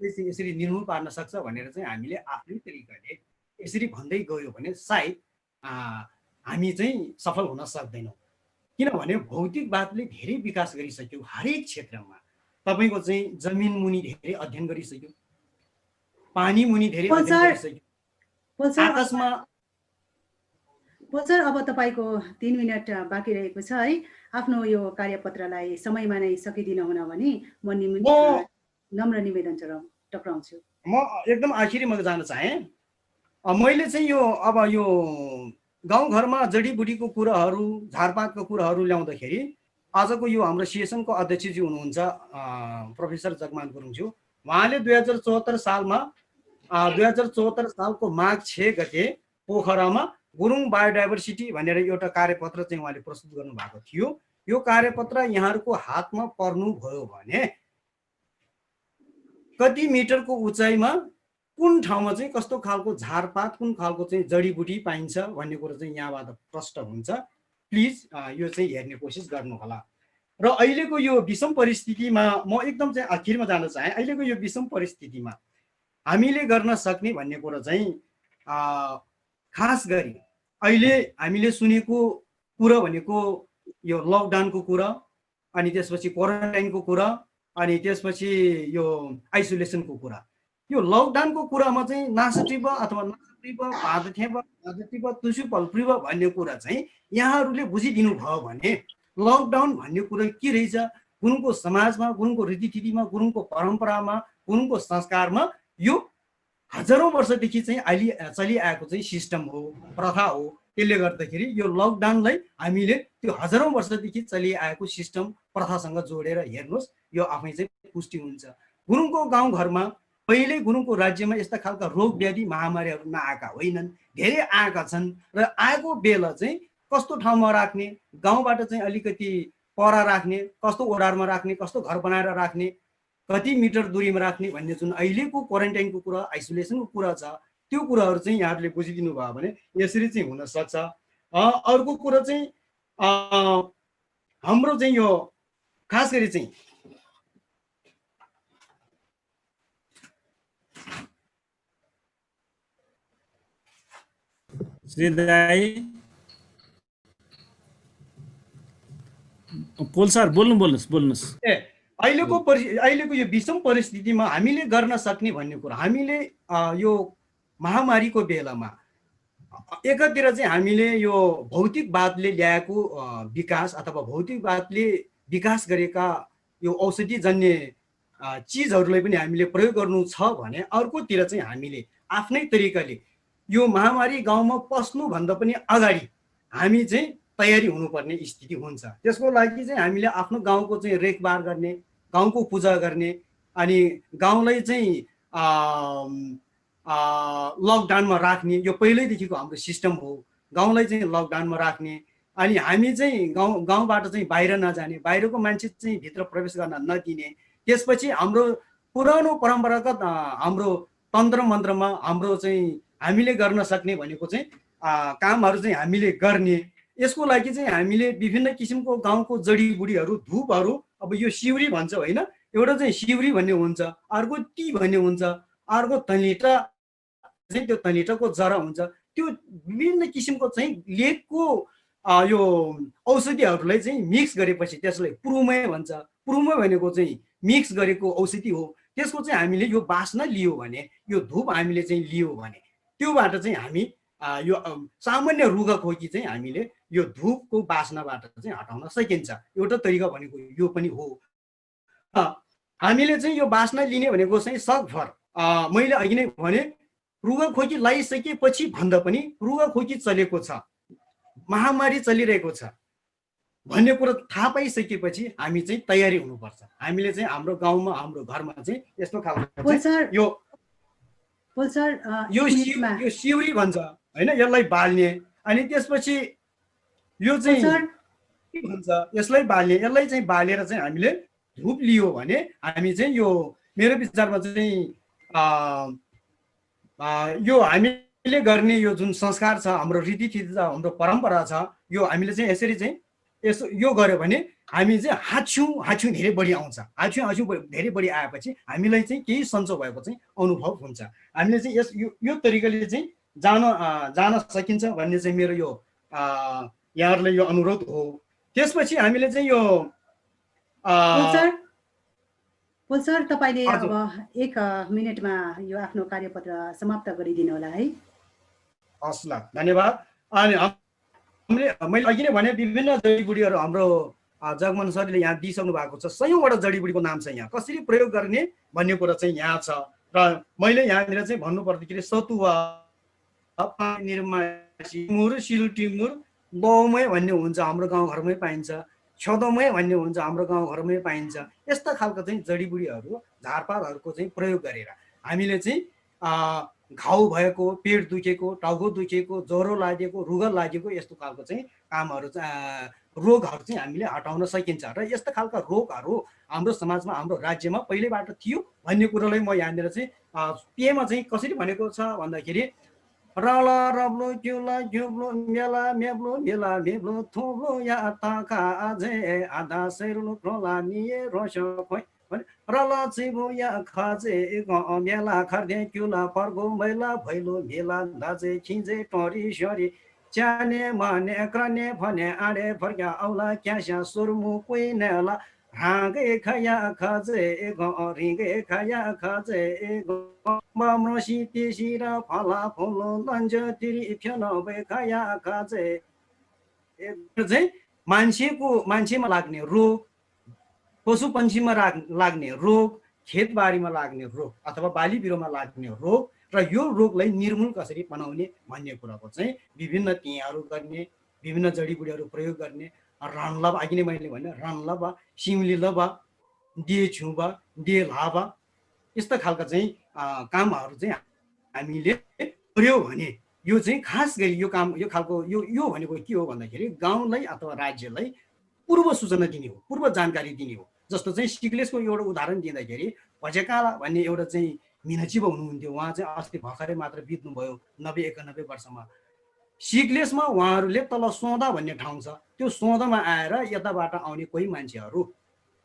यसरी निर्मूल पार्न सक्छ भनेर चाहिँ हामीले आफ्नै तरिकाले यसरी भन्दै गयो भने सायद हामी चाहिँ सफल हुन सक्दैनौँ। किनभने भौतिकवादले धेरै विकास गरिसक्यो, हरेक क्षेत्रमा। तपाईँको चाहिँ जमिन मुनि धेरै अध्ययन गरिसक्यो, पानी मुनि धेरै अध्ययन गरिसक्यो, आकाशमा। सर, अब तपाईँको 3 मिनट बाँकी रहेको छ है। आफ्नो यो कार्यपत्रलाई समयमा नै सकिदिनु हुन भने म नम्र निवेदन टक्राउँछु। म एकदम आखिरीमा जान चाहेँ। मैले चाहिँ यो अब यो गाउँघरमा जडीबुटीको कुराहरू, झारपातको कुराहरू ल्याउँदाखेरि आजको यो हाम्रो सिएसएमको अध्यक्षजी हुनुहुन्छ प्रोफेसर जगमान गुरुङज्यू, उहाँले 2074 सालमा 2074 सालको माघ 6 गते पोखरामा गुरुङ बायोडाइभर्सिटी भनेर एउटा कार्यपत्र चाहिँ उहाँले प्रस्तुत गर्नुभएको थियो। यो कार्यपत्र यहाँहरूको हातमा पर्नुभयो भने कति मिटरको उचाइमा कुन ठाउँमा चाहिँ कस्तो खालको झारपात, कुन खालको चाहिँ जडीबुटी पाइन्छ भन्ने कुरो चाहिँ यहाँबाट प्रष्ट हुन्छ। प्लिज यो चाहिँ हेर्ने कोसिस गर्नुहोला। र अहिलेको यो विषम परिस्थितिमा म एकदम चाहिँ आखिरमा जान चाहेँ। अहिलेको यो विषम परिस्थितिमा हामीले गर्न सक्ने भन्ने कुरो चाहिँ खास गरी अहिले हामीले सुनेको कुरा भनेको यो लकडाउनको कुरा, अनि त्यसपछि क्वारेन्टाइनको कुरा, अनि त्यसपछि यो आइसोलेसनको कुरा। यो लकडाउनको कुरामा चाहिँ नासटिभ अथवा नासटिभ भादथिभ तुसुपल्प्रिभ भन्ने कुरा चाहिँ यहाँहरूले बुझिदिनु भयो भने लकडाउन भन्ने कुरा के रहेछ, गुरुङको समाजमा, गुरुङको रीतिथितिमा, गुरुङको परम्परामा, गुरुङको संस्कारमा यो हजारौँ वर्षदेखि चाहिँ अहिले चलिआएको चाहिँ सिस्टम हो, प्रथा हो। त्यसले गर्दाखेरि यो लकडाउनलाई हामीले त्यो हजारौँ वर्षदेखि चलिआएको सिस्टम प्रथासँग जोडेर हेर्नुहोस्, यो आफै चाहिँ पुष्टि हुन्छ। गुरुङको गाउँघरमा पहिले गुरुङको राज्यमा यस्ता खालका रोग व्याधि महामारीहरू नआएका होइनन्, धेरै आएका छन्। र आएको बेला चाहिँ कस्तो ठाउँमा राख्ने, गाउँबाट चाहिँ अलिकति पर राख्ने, कस्तो ओडारमा राख्ने, कस्तो घर बनाएर राख्ने, कति मिटर दूरीमा राख्ने भन्ने जुन अहिलेको क्वारेन्टाइनको कुरा, आइसोलेसनको कुरा छ, त्यो कुराहरू चाहिँ यहाँहरूले बुझिदिनु भयो भने यसरी चाहिँ हुनसक्छ। अर्को कुरा चाहिँ हाम्रो चाहिँ यो खास गरी चाहिँ पोल सर बोल्नुहोस्। अहिलेको यो विषम परिस्थितिमा हामीले गर्न सक्ने भन्ने कुरा, हामीले यो महामारीको बेलामा एकातिर चाहिँ हामीले यो भौतिकवादले ल्याएको विकास अथवा भौतिकवादले विकास गरेका यो औषधिजन्य चिजहरूलाई पनि हामीले प्रयोग गर्नु छ भने अर्कोतिर चाहिँ हामीले आफ्नै तरिकाले यो महामारी गाउँमा पस्नुभन्दा पनि अगाडि हामी चाहिँ तयारी हुनुपर्ने स्थिति हुन्छ। त्यसको लागि चाहिँ हामीले आफ्नो गाउँको चाहिँ रेखबार गर्ने, गाउँको पूजा गर्ने, अनि गाउँलाई चाहिँ लकडाउनमा राख्ने, यो पहिल्यैदेखिको हाम्रो सिस्टम हो। गाउँलाई चाहिँ लकडाउनमा राख्ने, अनि हामी चाहिँ गाउँबाट चाहिँ बाहिर नजाने, बाहिरको मान्छे चाहिँ भित्र प्रवेश गर्न नदिने। त्यसपछि हाम्रो पुरानो परम्परागत हाम्रो तन्त्र मन्त्रमा हाम्रो चाहिँ हामीले गर्न सक्ने भनेको चाहिँ कामहरू चाहिँ हामीले गर्ने। यसको लागि चाहिँ हामीले विभिन्न किसिमको गाउँको जडीबुटीहरू, धुपहरू, अब यो सिउरी भन्छ होइन, एउटा चाहिँ सिउरी भन्ने हुन्छ, अर्को टी भन्ने हुन्छ, अर्को तलिटा चाहिँ त्यो तलिटाको जरा हुन्छ। त्यो विभिन्न किसिमको चाहिँ लेखको यो औषधिहरूलाई चाहिँ मिक्स गरेपछि त्यसलाई पुरुमय भन्छ। पुरुमय भनेको चाहिँ मिक्स गरेको औषधि हो। त्यसको चाहिँ हामीले यो बास्ना लियो भने, यो धुप हामीले चाहिँ लियो भने त्योबाट चाहिँ हामी यो सामान्य रुगाखोकी चाहिँ हामीले यो धुपको बास्नाबाट चाहिँ हटाउन सकिन्छ। एउटा तरिका भनेको यो पनि हो। हामीले चाहिँ यो बास्ना लिने भनेको चाहिँ सकभर मैले अघि नै भने रुगाखोकी लगाइसकेपछि भन्दा पनि रुगाखोकी चलेको छ, महामारी चलिरहेको छ भन्ने कुरो थाहा पाइसकेपछि हामी चाहिँ तयारी हुनुपर्छ। हामीले चाहिँ हाम्रो गाउँमा, हाम्रो घरमा चाहिँ यस्तो खालको यो सिउरी भन्छ होइन, यसलाई बाल्ने, अनि त्यसपछि यो चाहिँ के भन्छ, यसलाई बाल्ने, यसलाई चाहिँ बालेर चाहिँ हामीले धुप लियो भने हामी चाहिँ यो मेरो विचारमा चाहिँ यो हामीले गर्ने यो जुन संस्कार छ, हाम्रो रीतिथिति छ, हाम्रो परम्परा छ, यो हामीले चाहिँ यसरी चाहिँ यसो यो गर्यो भने हामी चाहिँ हाँछौँ धेरै बढी आउँछ। हाँछौँ धेरै बढी आएपछि हामीलाई चाहिँ केही सन्चो भएको चाहिँ अनुभव हुन्छ। हामीले चाहिँ यो तरिकाले चाहिँ जान सकिन्छ भन्ने चाहिँ मेरो यो यहाँहरूलाई यो अनुरोध हो। त्यसपछि हामीले चाहिँ यो पोल सर तपाईँले अब 1 मिनेटमा यो आफ्नो कार्यपत्र समाप्त गरिदिनु होला है। हस् ल, धन्यवाद। अनि मैले अघि नै भने विभिन्न जडीबुटीहरू हाम्रो जगमोहन सरले यहाँ दिइसक्नु भएको छ। सयौँवटा जडीबुटीको नाम छ यहाँ, कसरी प्रयोग गर्ने भन्ने कुरा चाहिँ यहाँ छ। र मैले यहाँनिर चाहिँ भन्नु पर्दाखेरि सतुवा, निर्मासी, सिलटिमुर, बौमै भन्ने हुन्छ, हाम्रो गाउँघरमै पाइन्छ। छदमै भन्ने हुन्छ, हाम्रो गाउँघरमै पाइन्छ। यस्ता खालको चाहिँ जडीबुटीहरू, झारपातहरूको चाहिँ प्रयोग गरेर हामीले चाहिँ घाउ भएको, पेट दुखेको, टाउको दुखेको, ज्वरो लागेको, रुगा लागेको यस्तो खालको चाहिँ कामहरू रोगहरू चाहिँ हामीले हटाउन सकिन्छ। र यस्ता खालका रोगहरू हाम्रो समाजमा, हाम्रो राज्यमा पहिल्यैबाट थियो भन्ने कुरालाई म यहाँनिर चाहिँ पेमा चाहिँ कसरी भनेको छ भन्दाखेरि रला रब्लो क्युला क्युब्लो मेला मेब्लो मेला मेब्लो थोब्लो या ताका अझै आधा सेरुलो क्रोला निए रोसो खोइ रला चिबो या खाजे मेला खर्दे क्युला पर्गो मैला भैलो मेला दाजे खिजे टरी सरी च्याने माने क्रने भने आडे फर्क्या औला क्यास्या सुरमु कोही नेला हाँगे खया खाजे रिगे खया खाजे मामसी तेसिरा फला फुलो लन्ज तिरी फ्यानबे खया खाजे चाहिँ मान्छेमा लाग्ने रोग, पशु पन्छीमा लाग्ने रोग, खेतबारीमा लाग्ने रोग अथवा बाली बिरुवामा लाग्ने रोग र यो रोगलाई निर्मूल कसरी बनाउने भन्ने कुराको चाहिँ विभिन्न टियाहरू गर्ने, विभिन्न जडीबुटीहरू प्रयोग गर्ने, रणलबा अघि नै मैले भने रणलबा, सिमली लबा, डे छुबा, डे लाबा यस्ता खालका चाहिँ कामहरू चाहिँ हामीले गर्यो भने यो चाहिँ खास गरी यो काम यो खालको यो भनेको के हो भन्दाखेरि गाउँलाई अथवा राज्यलाई पूर्व सूचना दिने हो, पूर्व जानकारी दिने हो। जस्तो चाहिँ सिक्लेसको एउटा उदाहरण दिँदाखेरि भजेकाला भन्ने एउटा चाहिँ मिनचिबो हुनुहुन्थ्यो, उहाँ चाहिँ अस्ति भर्खरै मात्र बित्नुभयो 90-91 वर्षमा। सिक्लेसमा उहाँहरूले तल सोधा भन्ने ठाउँ छ, त्यो सोधामा आएर यताबाट आउने कोही मान्छेहरू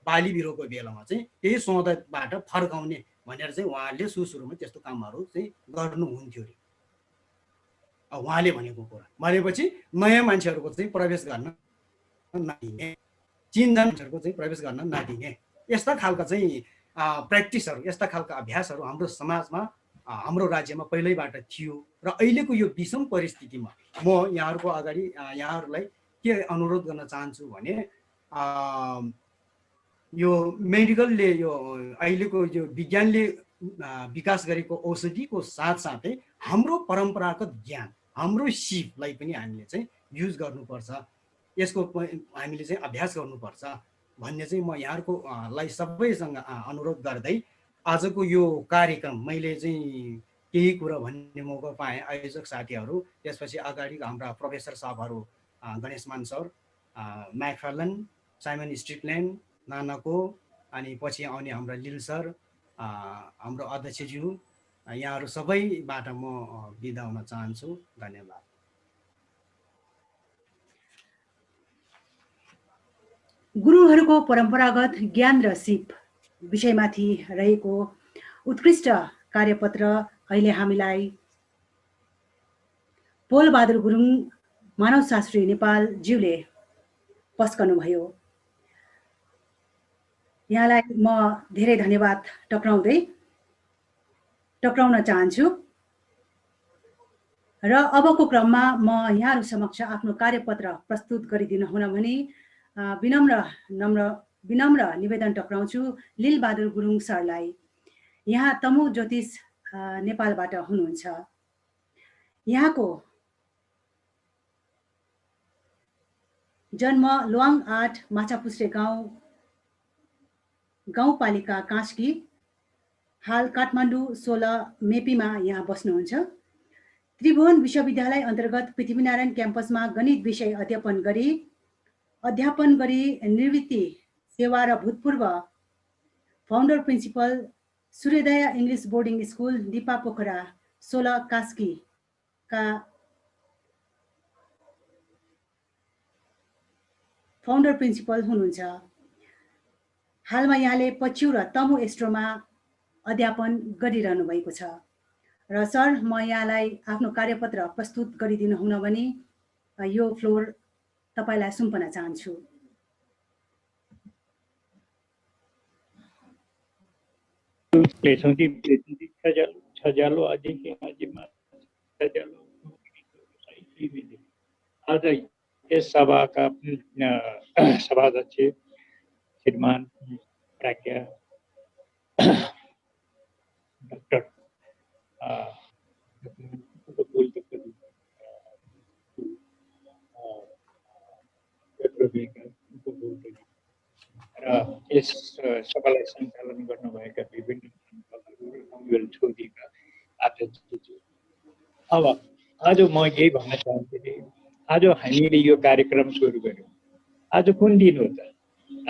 बाली बिरुवाको बेलामा चाहिँ त्यही सोधाबाट फर्काउने भनेर चाहिँ उहाँहरूले सुरुमा त्यस्तो कामहरू चाहिँ गर्नुहुन्थ्यो अरे। उहाँले भनेको कुरा भनेपछि नयाँ मान्छेहरूको चाहिँ प्रवेश गर्न नदिने, चिन्जान मान्छेहरूको चाहिँ प्रवेश गर्न नदिने यस्ता खालका चाहिँ प्र्याक्टिसहरू, यस्ता खालका अभ्यासहरू हाम्रो समाजमा, हाम्रो राज्यमा पहिल्यैबाट थियो। र अहिलेको यो विषम परिस्थितिमा म यहाँहरूको अगाडि यहाँहरूलाई के अनुरोध गर्न चाहन्छु भने यो मेडिकलले यो अहिलेको यो विज्ञानले विकास गरेको औषधिको साथसाथै हाम्रो परम्परागत ज्ञान, हाम्रो सिपलाई पनि हामीले चाहिँ युज गर्नुपर्छ, यसको हामीले चाहिँ अभ्यास गर्नुपर्छ भन्ने चाहिँ म यहाँहरूकोलाई सबैसँग अनुरोध गर्दै आजको यो कार्यक्रम मैले चाहिँ केही कुरा भन्ने मौका पाएँ। आयोजक साथीहरू, त्यसपछि अगाडि हाम्रा प्रोफेसर साहबहरू गणेशमान सर, म्याकफार्लन, साइमन स्ट्रिटल्यान्ड, नानाको, अनि पछि आउने हाम्रा लिल सर, हाम्रो अध्यक्षज्यू, यहाँहरू सबैबाट म बिदा हुन चाहन्छु। धन्यवाद। गुरुहरूको परम्परागत ज्ञान र सिप विषयमाथि रहेको उत्कृष्ट कार्यपत्र अहिले हामीलाई पोलबहादुर गुरुङ मानवशास्त्री नेपाल ज्यूले पस्कनुभयो। यहाँलाई म धेरै धन्यवाद टक्राउन चाहन्छु। र अबको क्रममा म यहाँहरू समक्ष आफ्नो कार्यपत्र प्रस्तुत गरिदिनु हुन भनी विनम्र निवेदन टक्राउँछु लीलबहादुर गुरुङ सरलाई। यहाँ तमु ज्योतिष नेपालबाट हुनुहुन्छ। यहाँको जन्म लुवाङ 8 माछापुछ्रे गाउँपालिका कास्की, हाल काठमाडौँ 16 मेपीमा यहाँ बस्नुहुन्छ। त्रिभुवन विश्वविद्यालय अन्तर्गत पृथ्वीनारायण क्याम्पसमा गणित विषय अध्यापन गरी निवृत्ति सेवा र भूतपूर्व founder principal Suryodaya English boarding school Dipa Pokhara 16 कास्कीका फाउन्डर प्रिन्सिपल हुनुहुन्छ। हालमा यहाँले पच्यु र तमु एस्ट्रोमा अध्यापन गरिरहनु भएको छ र सर म यहाँलाई आफ्नो कार्यपत्र प्रस्तुत गरिदिनु हुन भनी यो फ्लोर तपाईलाई सुम्पन चाहन्छु। आज यस सभाका सभाध्यक्ष श्रीमान प्राज्ञा डाक्टर र यस सभालाई सञ्चालन गर्नुभएका विभिन्न छोरीका अध्यक्ष। अब आज म यही भन्न चाहन्छु कि आज हामीले यो कार्यक्रम सुरु गर्यौँ। आज कुन दिन हो त?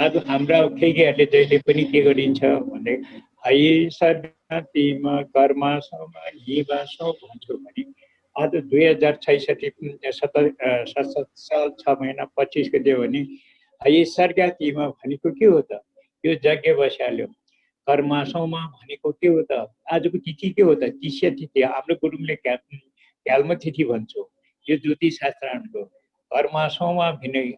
आज हाम्रा केहीहरूले जहिले पनि के गरिन्छ भने है सदातिमा कर्मासमा हिबासौ भन्छौ भने आज 2066 साल 6 महिना 25 गते भने है सर्गातीमा भनेको के हो त? यो यज्ञ बस्याल्यो। कर्मासौमा भनेको के हो त? आजको तिथि के हो त? तिस्या तिथि। हाम्रो गुरुङले क्याल्म तिथि भन्छौ। यो ज्योतिष शास्त्रको कर्मासौमा भिन्नै।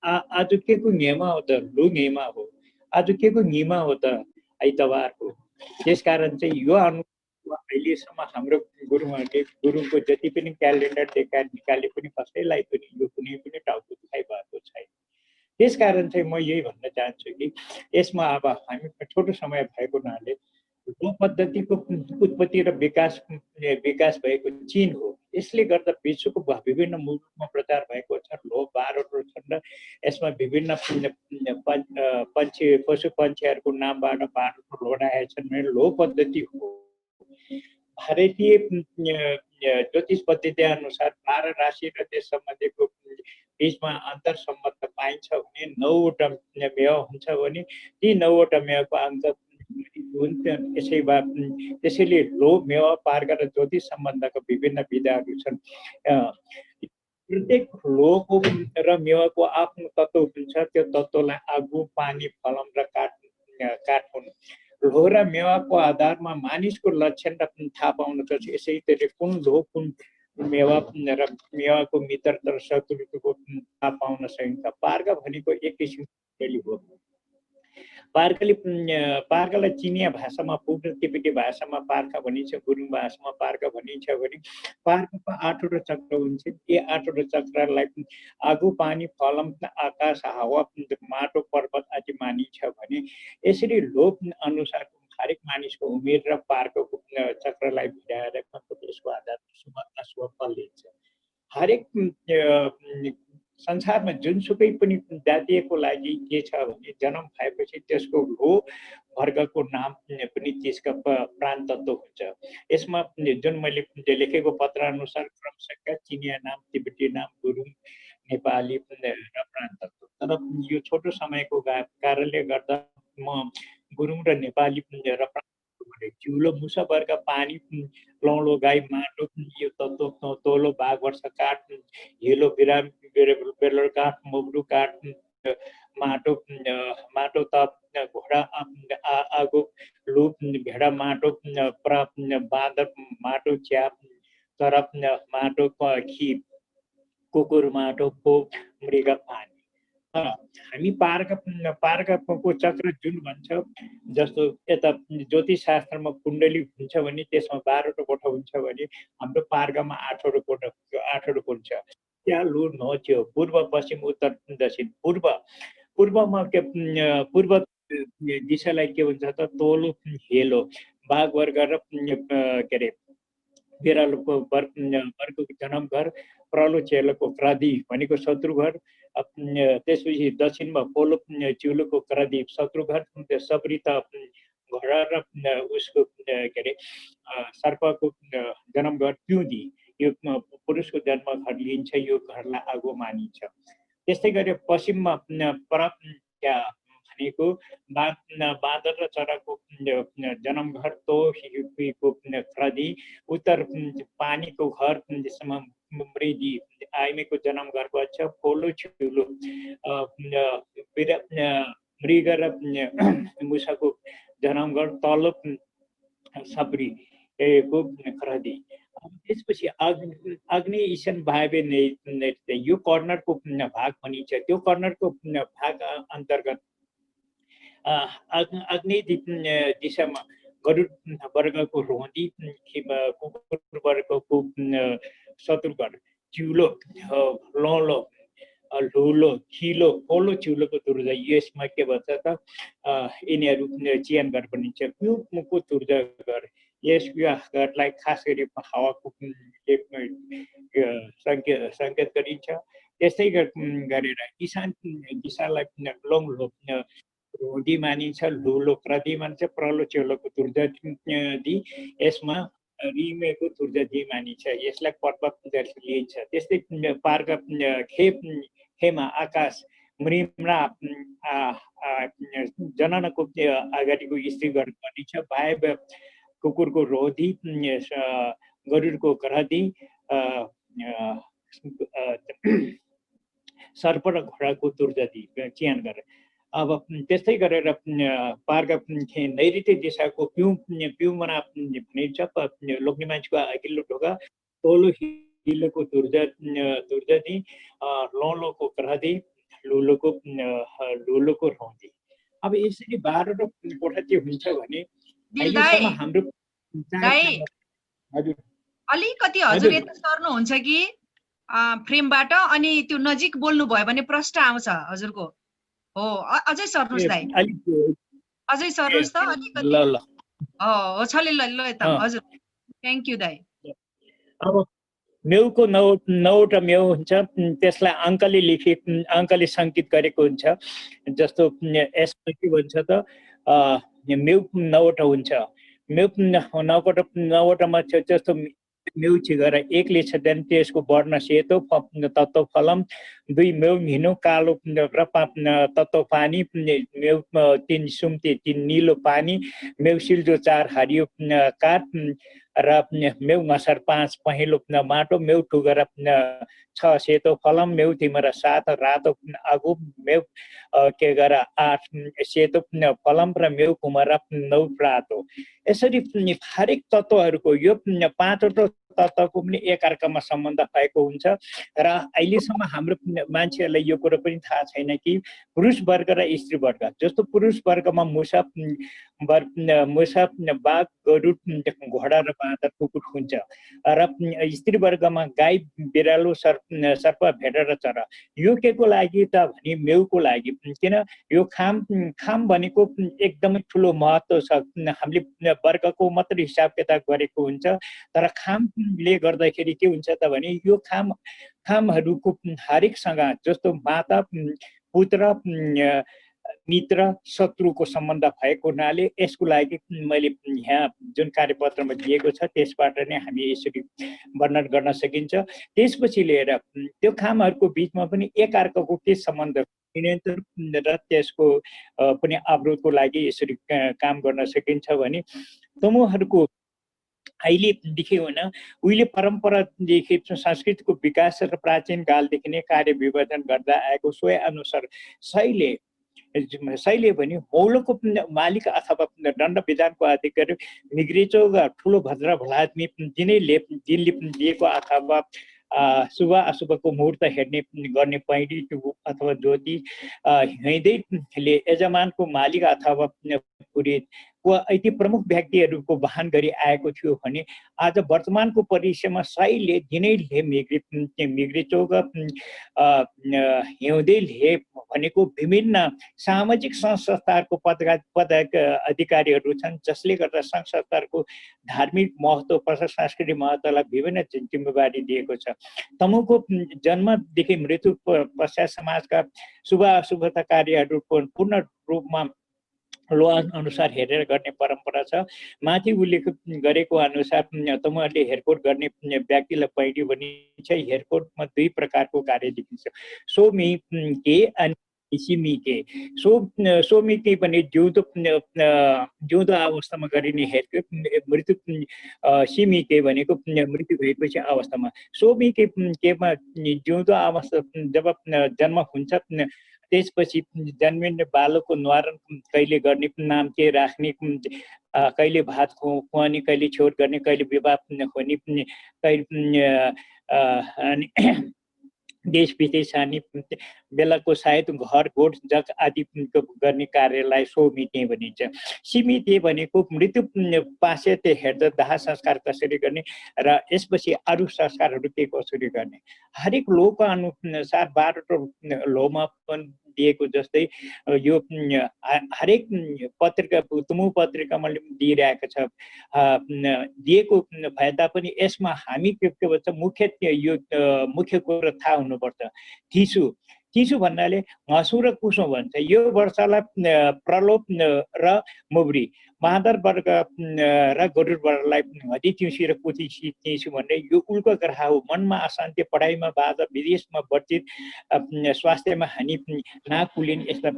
आज के को नियम हो त? लु नियम हो। आज के को नियम हो त? आइतबारको। त्यसकारण चाहिँ यो अहिलेसम्म हाम्रो गुरुङहरूले गुरुङको जति पनि क्यालेन्डर निकाले पनि कसैलाई पनि यो कुनै पनि टाउको दुखाइ भएको छैन। त्यसकारण चाहिँ म यही भन्न चाहन्छु कि यसमा अब हामी छोटो समय भएको हुनाले लो पद्धतिको उत्पत्ति र विकास भएको चीन हो। यसले गर्दा विश्वको विभिन्न मुलुकमा प्रचार भएको छ। लो 12 छन् र यसमा विभिन्न पशु पक्षीहरूको नामबाट 12 लोडाएका छन् भने लो पद्धति हो। भारतीय ज्योतिष पद्धति अनुसार 12 राशि र त्यस सम्बन्धीको बीचमा अन्तर सम्बन्ध पाइन्छ भने 9वटा मेवा हुन्छ भने ती 9वटा मेवाको अंक त्यसैले लो मेवा पार्क र ज्योतिष सम्बन्धका विभिन्न विधाहरू छन्। प्रत्येक लोको र मेवाको आफ्नो तत्त्व हुन्छ। त्यो तत्त्वलाई आगो, पानी, फलम र काठ हुन्। लो र मेवाको आधारमा मानिसको लक्षण र थाहा पाउन सक्छ। यसै गरी कुन लो कुन मेवा र मेवाको मित्रता र शत्रुताको थाहा पाउन सकिन्छ। पार्क भनेको एक किसिमको हो। पार्कलाई चिनिया भाषामा पुग्र तिब्बती भाषामा पार्क भनिन्छ, गुरुङ भाषामा पार्क भनिन्छ भने पार्कको 8वटा चक्र हुन्छ। यी 8वटा चक्रलाई आगो, पानी, फलम, आकाश, हावा, माटो, पर्वत आदि मानिन्छ भने यसरी लोभ अनुसार हरेक मानिसको उमेर र पार्कको चक्रलाई भिडाएर त्यसको आधारमा शुभ अशुभ फल दिन्छ। हरेक संसारमा जुनसुकै पनि जातीयको लागि के छ भने जन्म भएपछि त्यसको लो वर्गको नाम पनि त्यसका प्राण तत्त्व हुन्छ। यसमा जुन मैले लेखेको पत्र अनुसार क्रमशः चिनिया नाम, तिब्बती नाम, गुरुङ, नेपाली र प्राण तत्त्व। तर यो छोटो समयको कारणले गर्दा म गुरुङ र नेपाली र चिउलो, मुसा वर्ग, पानी, लौलो, गाई, माटो, यो तत्त्व, तोलो, बाघ, वर्ष, काठ, हिलो, बिराम, बेलर काठ, मोगडु काठ, माटो, तप, घोडा, आगो, लुप, भेडा, माटो, बाँदर, माटो, च्याप, तरप, माटो, खी, कुकुर, माटो, पोक, मृग, पानी। हामी पार्कको चक्र जुन भन्छ, जस्तो यता ज्योतिष शास्त्रमा कुण्डली हुन्छ भने त्यसमा 12वटा कोठा हुन्छ भने हाम्रो पार्कमा 8वटा कोठा हुन्छ। त्यहाँ लु नच्यो पूर्व, पश्चिम, उत्तर, दक्षिण। पूर्वमा पूर्व दिशालाई के भन्छ त? तोलो, हेलो, बाघ वर्ग र के अरे बिरालोको वर्गको जन्म घर, प्रलो चेलोको क्रादी भनेको शत्रु घर। त्यसपछि दक्षिणमा पोलो चिउलोको क्रादी शत्रु घर, सप्रित घोडा र उसको के अरे सर्पको जन्म घर पिउँदी, यो पुरुषको जन्म घर लिन्छ। यो घरलाई आगो मानिन्छ। त्यस्तै गरी पश्चिममा भनेको बाँदर र चराको जन्मघर तो हिपीको खरदी, उत्तर पानीको घर जसमा मृगी आइमेको जन्मघर भन्छ, पोलो छिउलो मृग र मुसाको जन्मघर तल्लो सप्री को खरदी। त्यसपछि अग्नि ईशान भावे नृत्य, यो कर्नरको भाग भनिन्छ। त्यो कर्नरको भाग अन्तर्गत अग्नि दिशामा गरुड वर्गको रोहदी, कुकुर वर्गको शत्रुघ्न, चिउलो, लौलो, लुलो, खिलो, पोलो चिउलोको तुर्जा, यसमा के भन्छ त यिनीहरू चियान घर भनिन्छ। पिउको तुर्जा घर, यस घरलाई खास गरी हावाको सङ्केत गरिन्छ। त्यस्तै गरेर ईशान दिशालाई लोङ्लो रोडी मानिन्छ, लुलो प्रति मानिन्छ, प्रलो चेलोको तुर्जा दि, यसमा रिमेको तुर्जा दि मानिन्छ। यसलाई पर्वत लिइन्छ। त्यस्तै पार्क खेमा आकाश मृमरा जननको अगाडिको स्त्री घर भनिन्छ। भाइब कुकुरको रोधी, गरुडको ग्रहदी, सर्प र घोडाको तुर्जदी चियान गरेर। अब त्यस्तै गरेर पार्क नैऋत्य दिशाको पिउमना भनिन्छ। लोग्ने मान्छेको अघिल्लो ढोका, तोलो हिलोको तुर्जदी, लौलोको ग्रहदी, लुलोको रौदी। अब यसरी 12 कोठा के हुन्छ भने हाम्रो अलिकति हजुर यता सर्नुहुन्छ कि फ्रेमबाट, अनि त्यो नजिक बोल्नु भयो भने प्रश्न आउँछ हजुरको। हो अझै सर्नुहोस् दाइ, अझै सर्नुहोस् त अलिकति। हो छले ल त हजुर, थ्यांक यू दाइ। अब मेउको 9वटा मेउ हुन्छ, त्यसलाई अङ्कले सङ्केत गरेको हुन्छ। जस्तो यसमा के भन्छ त मेउ 9वटा हुन्छ। मेउ 9वटामा जस्तो मेउ छिगरा 1ले छ भने त्यसको वर्ण सेतो, तत्त्व फलम, 2 मेउ हिनो कालो र तत्त्व पानी, मेउ 3 सुम्ते 3 निलो पानी, मेउ सिल्जो 4 हरियो काठ र मेउ मसर 5 पहेँलो माटो, मेउ ठुगरा 6 सेतो फलम, मेउ तिमरा 7 रातो आगो, मेउ के गरा 8 सेतो फलम र मेउ कुमरा 9 रातो। यसरी हरेक तत्त्वहरूको यो 5वटा तत्त्वको पनि एकअर्कामा सम्बन्ध भएको हुन्छ। र अहिलेसम्म हाम्रो मान्छेहरूलाई यो कुरो पनि थाहा छैन कि पुरुष वर्ग र स्त्री वर्ग, जस्तो पुरुष वर्गमा मुसा, बाघ, गरुड, घोडा र बाँदर, कुकुर हुन्छ। र स्त्री वर्गमा गाई, बिरालो, सर्प, भेडा र चरा। यो के को लागि त भने मेउको लागि, किन यो खाम भनेको एकदमै ठुलो महत्त्व छ। हामीले वर्गको मात्र हिसाब किताब गरेको हुन्छ, तर खामले गर्दाखेरि के हुन्छ त भने यो खामहरूको हरेकसँग जस्तो माता, पुत्र, मित्र, शत्रुको सम्बन्ध भएको हुनाले यसको लागि मैले यहाँ जुन कार्यपत्रमा दिएको छ त्यसबाट नै हामी यसरी वर्णन गर्न सकिन्छ। त्यसपछि लिएर त्यो खामहरूको बिचमा पनि एकअर्काको के सम्बन्ध निरन्तर र त्यसको पनि अवरोधको लागि यसरी काम गर्न सकिन्छ भने समूहहरूको अहिलेदेखि होइन, उहिले परम्परादेखि संस्कृतिको विकास र प्राचीन कालदेखि नै कार्य विभाजन गर्दा आएको सोही अनुसार शैली भने मौलोको मालिक अथवा दण्ड विधानको अधिकारी मिग्रेचो ठुलो भद्र भलादमी दिनले दिएको अथवा शुभ अशुभको मुहूर्त हेर्ने गर्ने पैडी अथवा ज्योति हिँड्दैले यजमानको मालिक अथवा पुरोहित वा यति प्रमुख व्यक्तिहरूको वाहन गरी आएको थियो भने आज वर्तमानको परिदृश्यमा साईले दिनैले मिग्रेचोक हिउँदैले भनेको विभिन्न सामाजिक संस्थाहरूको पद अधिकारीहरू छन्, जसले गर्दा संस्थाहरूको धार्मिक महत्त्व, सांस्कृतिक महत्त्वलाई विभिन्न जिम्मेवारी दिएको छ। तमुको जन्मदेखि मृत्यु पश्चात समाजका शुभ अशुभता कार्यहरू पूर्ण रूपमा लो अनुसार हेरेर गर्ने परम्परा छ। माथि उल्लेख गरेको अनुसार तमुहरूले हेरकोट गर्ने व्यक्तिलाई पैडी भनिन्छ। हेरकोटमा 2 प्रकारको कार्य देखिन्छ, सोमी के अनि सिमिके सोमिके भने जिउँदो अवस्थामा गरिने हेरको मृत्यु सिमिके भनेको मृत्यु भएपछि अवस्थामा सोमिके केमा जिउँदो अवस्था जब जन्म हुन्छ त्यसपछि जन्मिने बालकको न्वारण कहिले गर्ने नाम के राख्ने कहिले भात खुवाउने कहिले छोड गर्ने कहिले विवाह हुने कहिले देश विदेश जाने बेलाको सायद घर गोठ जग आदि गर्ने कार्यलाई सोमिते भनिन्छ सिमिते भनेको मृत्यु पाश्चात्य हेर्दा दाह संस्कार कसरी गर्ने र यसपछि अरू संस्कारहरू के कसरी गर्ने हरेक लोकको अनुसार 12 लोमा पनि दिएको जस्तै यो हरेक पत्रिका तुमु पत्रिकामा दिइरहेको छ दिएको भए तापनि यसमा हामी के भन्छ मुख्य कुरा थाहा हुनुपर्छ थिसु भन्नाले हँसु र कुसो भन्छ यो वर्षलाई प्रलोभ र मुब्री महादर वर्ग र गरुड वर्गलाई हदी तिउसी र पुथी तिसु भन्ने यो उल्को ग्रह हो मनमा अशान्ति पढाइमा बाधा विदेशमा वर्जित स्वास्थ्यमा हानि नाकुलिन यस्ता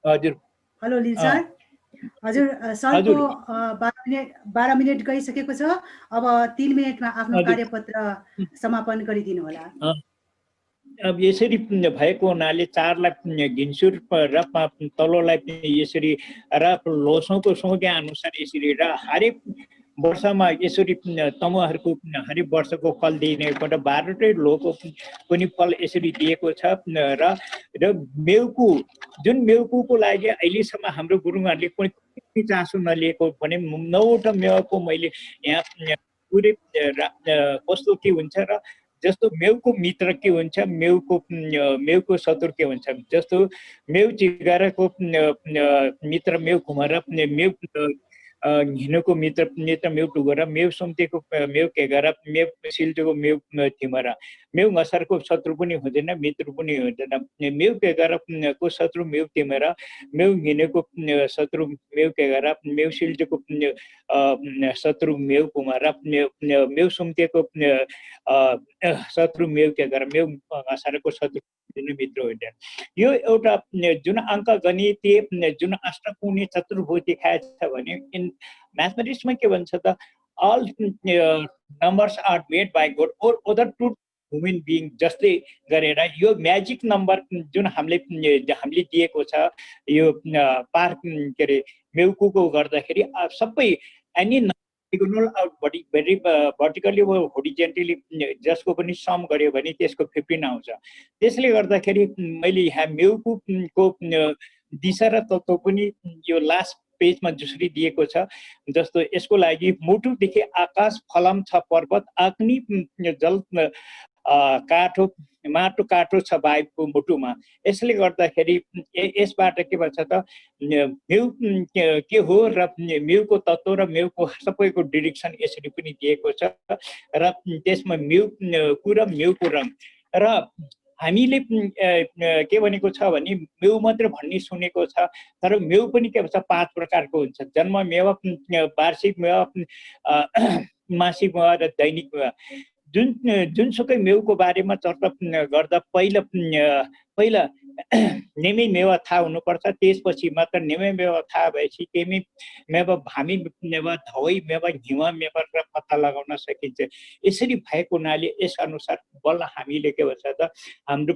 हजुर हेलो लिल सर हजुर सरको 12 मिनेट गइसकेको छ अब 3 मिनेटमा आफ्नो कार्यपत्र समापन गरिदिनु होला अब यसरी भएको हुनाले 4लाई घिन्सुर र तलोलाई यसरी र लोसौको सोगे अनुसार यसरी र हरेक वर्षमा यसरी तमुहरूको हरेक वर्षको फल दिने एउटा 12वटै लोको पनि फल यसरी दिएको छ र मेउकु जुन मेउकुको लागि अहिलेसम्म हाम्रो गुरुङहरूले कुनै चासो नलिएको भने 9वटा मेवाको मैले यहाँ पुरै कस्तो के हुन्छ र जस्तो मेउको मित्र के हुन्छ मेउको शत्रु के हुन्छ जस्तो मेउ चिगाराको मित्र मेउ घुमरा मेउ हिँडको मित्र मेउ टुगरा मेउ सुम्तेको मेउ केगरा मेउ सिल्टोको मेउ थिमरा मेउ घसरको शत्रु पनि हुँदैन मित्र पनि हुँदैन मेउ केगराको शत्रु मेउ तिमेरा मेउ हिँडेको शत्रु मेउ केगरा मेउ सिल्टोको शत्रु मेउ कुमारा मेउ सुम्तेको शत्रु मेउ केगरा मेउ घसरको शत्रु मित्र हुँदैन यो एउटा जुन अङ्क गणितीय जुन अष्टकोणीय चतुर्भुज देखाएको छ भने म्याथमेटिक्समा के भन्छ त all numbers are made by God or other two human being जस्तै गरेर यो म्याजिक नम्बर जुन हामीले दिएको छ यो पार के रे मेउकुको गर्दाखेरि सबै any diagonal out very vertically or horizontally जसको पनि सम गर्यो भने त्यसको 15 आउँछ त्यसले गर्दाखेरि मैले यहाँ मेउकुको दिशा र तत्त्व पनि यो लास्ट पेजमा जसरी दिएको छ जस्तो यसको लागि मुटुदेखि आकाश फलम छ पर्वत अग्नि जल काठो माटो काठो छ वायुको मुटुमा यसले गर्दाखेरि यसबाट के भन्छ त मेउ के हो र मेउको तत्त्व र मेउको सबैको डिरेक्सन यसरी पनि दिएको छ र त्यसमा मेउको र मेउको रङ र हामीले के भनेको छ भने मेउ मात्र भन्ने सुनेको छ तर मेउ पनि के भन्छ 5 प्रकारको हुन्छ जन्म मेवा वार्षिक मेवा मासिक मेवा र दैनिक मेवा जुनसुकै मेउको बारेमा चर्चा गर्दा पहिला नेमे मेवा थाहा हुनुपर्छ त्यसपछि मात्र नेमे मेवा थाहा भएपछि केमी मेवा भामी मेवा धवै मेवा घिवा मेवा र पत्ता लगाउन सकिन्छ यसरी भएको हुनाले यस अनुसार बल्ल हामीले के भन्छ त हाम्रो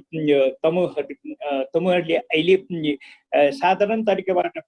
तमुहरूले अहिले साधारण तरिकाबाट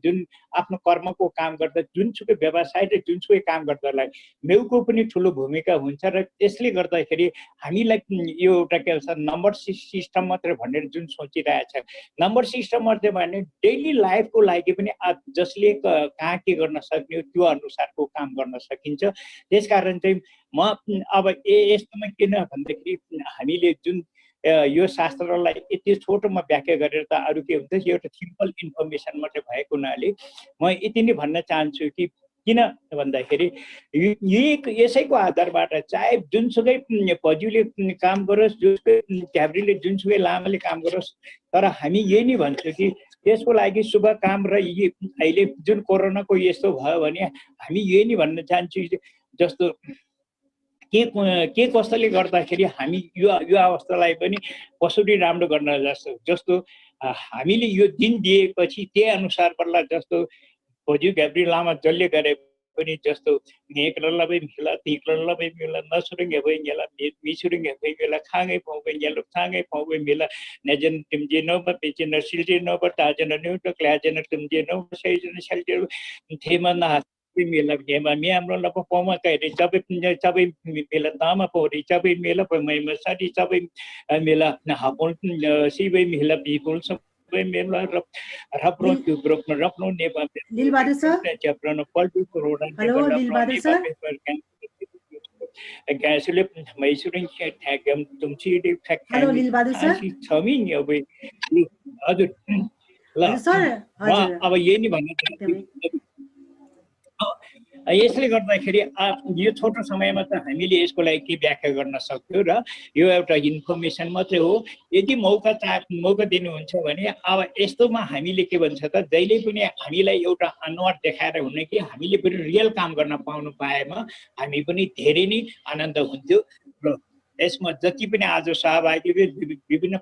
जुन आफ्नो कर्मको काम गर्दा जुनसुकै व्यवसाय र जुनसुकै काम गर्दालाई मेउको पनि ठुलो भूमिका हुन्छ र त्यसले गर्दाखेरि हामीलाई यो एउटा के भन्छ नम्बर सिस्टम मात्र भनेर जुन सोचिरहेछ नम्बर सिस्टम मात्र भने डेली लाइफको लागि पनि जसले कहाँ के गर्न सक्ने त्यो अनुसारको काम गर्न सकिन्छ त्यसकारण चाहिँ म अब यस्तोमा किन भन्दाखेरि हामीले जुन यो शास्त्रलाई यति छोटोमा व्याख्या गरेर त अरू के हुन्छ एउटा सिम्पल इन्फर्मेसन मात्रै भएको हुनाले म यति नै भन्न चाहन्छु कि किन भन्दाखेरि यसैको आधारबाट चाहे जुनसुकै पज्यूले काम गरोस् जुनसुकै क्याब्रीले जुनसुकै लामाले काम गरोस् तर हामी यही नै भन्छौँ कि त्यसको लागि शुभ काम र अहिले जुन कोरोनाको यस्तो भयो भने हामी यही नै भन्न चाहन्छु जस्तो के कस्तोले गर्दाखेरि हामी यो अवस्थालाई पनि कसरी राम्रो गर्न जस्तो हामीले यो दिन दिएपछि त्यही अनुसार बल्ल जस्तो खोजी घाब्री लामा जसले गरे पनि जस्तो नेकरलबै मिला तिकरलबै मिला नसुरुङ्गे गेला मिसुरुङ्गे गेला खाँगै पाउँबै गेलो खाँगै पाउँबै मिला नेजन तिमजे नौ पेजन सिल्जे नौ ताजन न्यूट क्लाजन तिमजे नौ सैजन सल्जे थेमा ना मिला गेमा मियाम्रो लप पमा कहिले सबै मिला तामा पौरी सबै मिला पमै साडी सबै मिला हापोल सिबै मिला पिपुल सबै मिला रप्रो ग्रुपमा रप्नो नेपाल लिलबहादुर सर च्याप्टरनो पल्टु रोडा हेलो लिलबहादुर सर ग्यासले मैसुरिङ ठ्यागम तुमची हेलो लिलबहादुर सर छमी अब हजुर ल सर अब यही नै भन्नु यसले गर्दाखेरि यो छोटो समयमा त हामीले यसको लागि के व्याख्या गर्न सक्छौँ र यो एउटा इन्फर्मेसन मात्रै हो। यदि मौका दिनुहुन्छ भने अब यस्तोमा हामीले के भन्छ त जहिले पनि हामीलाई एउटा अनुहार देखाएर हुने कि हामीले पनि रियल काम गर्न पाउनु पाएमा हामी पनि धेरै नै आनन्द हुन्थ्यो र यसमा जति पनि आज सहभागी विभिन्न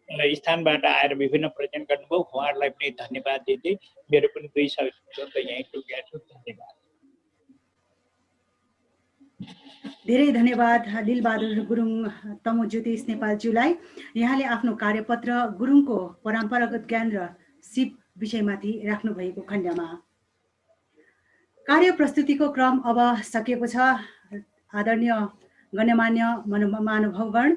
स्थानबाट आएर विभिन्न प्रेजेन्ट गर्नुभयो उहाँहरूलाई पनि धन्यवाद दिँदै मेरो पनि 2 शब्द यहीँ टुङ्ग्याएको छु। धन्यवाद। धेरै धन्यवाद लिलबहादुर गुरुङ तमु ज्योतिष नेपालज्यूलाई। यहाँले आफ्नो कार्यपत्र गुरुङको परम्परागत ज्ञान र सिप विषयमाथि राख्नु भएको खण्डमा कार्य प्रस्तुतिको क्रम अब सकिएको छ। आदरणीय गण्यमान्य महानुभावगण,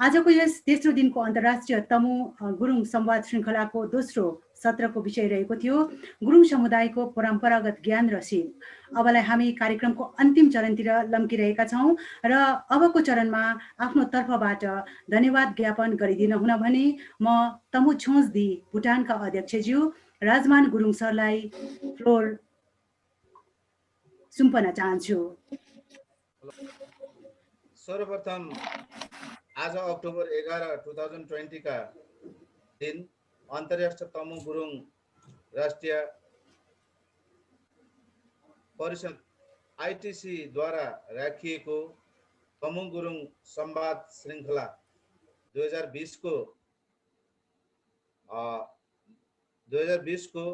आजको यस तेस्रो दिनको अन्तर्राष्ट्रिय तमु गुरुङ संवाद श्रृङ्खलाको दोस्रो सत्रको विषय रहेको थियो गुरुङ समुदायको परम्परागत ज्ञान र सिप। अबलाई हामी कार्यक्रमको अन्तिम चरणतिर लम्किरहेका छौँ र अबको चरणमा आफ्नो तर्फबाट धन्यवाद ज्ञापन गरिदिन हुन भने म तमु छोन्जदी भुटानका अध्यक्षज्यू राजमान गुरुङ सरलाई फ्लोर सुम्पन चाहन्छु। सर्वप्रथम आज अक्टोबर 11, 2020 का दिन अन्तर्राष्ट्रिय तमु गुरुङ राष्ट्रिय परिषद आइटिसी द्वारा राखिएको तमु गुरुङ संवाद श्रृङ्खला 2020 को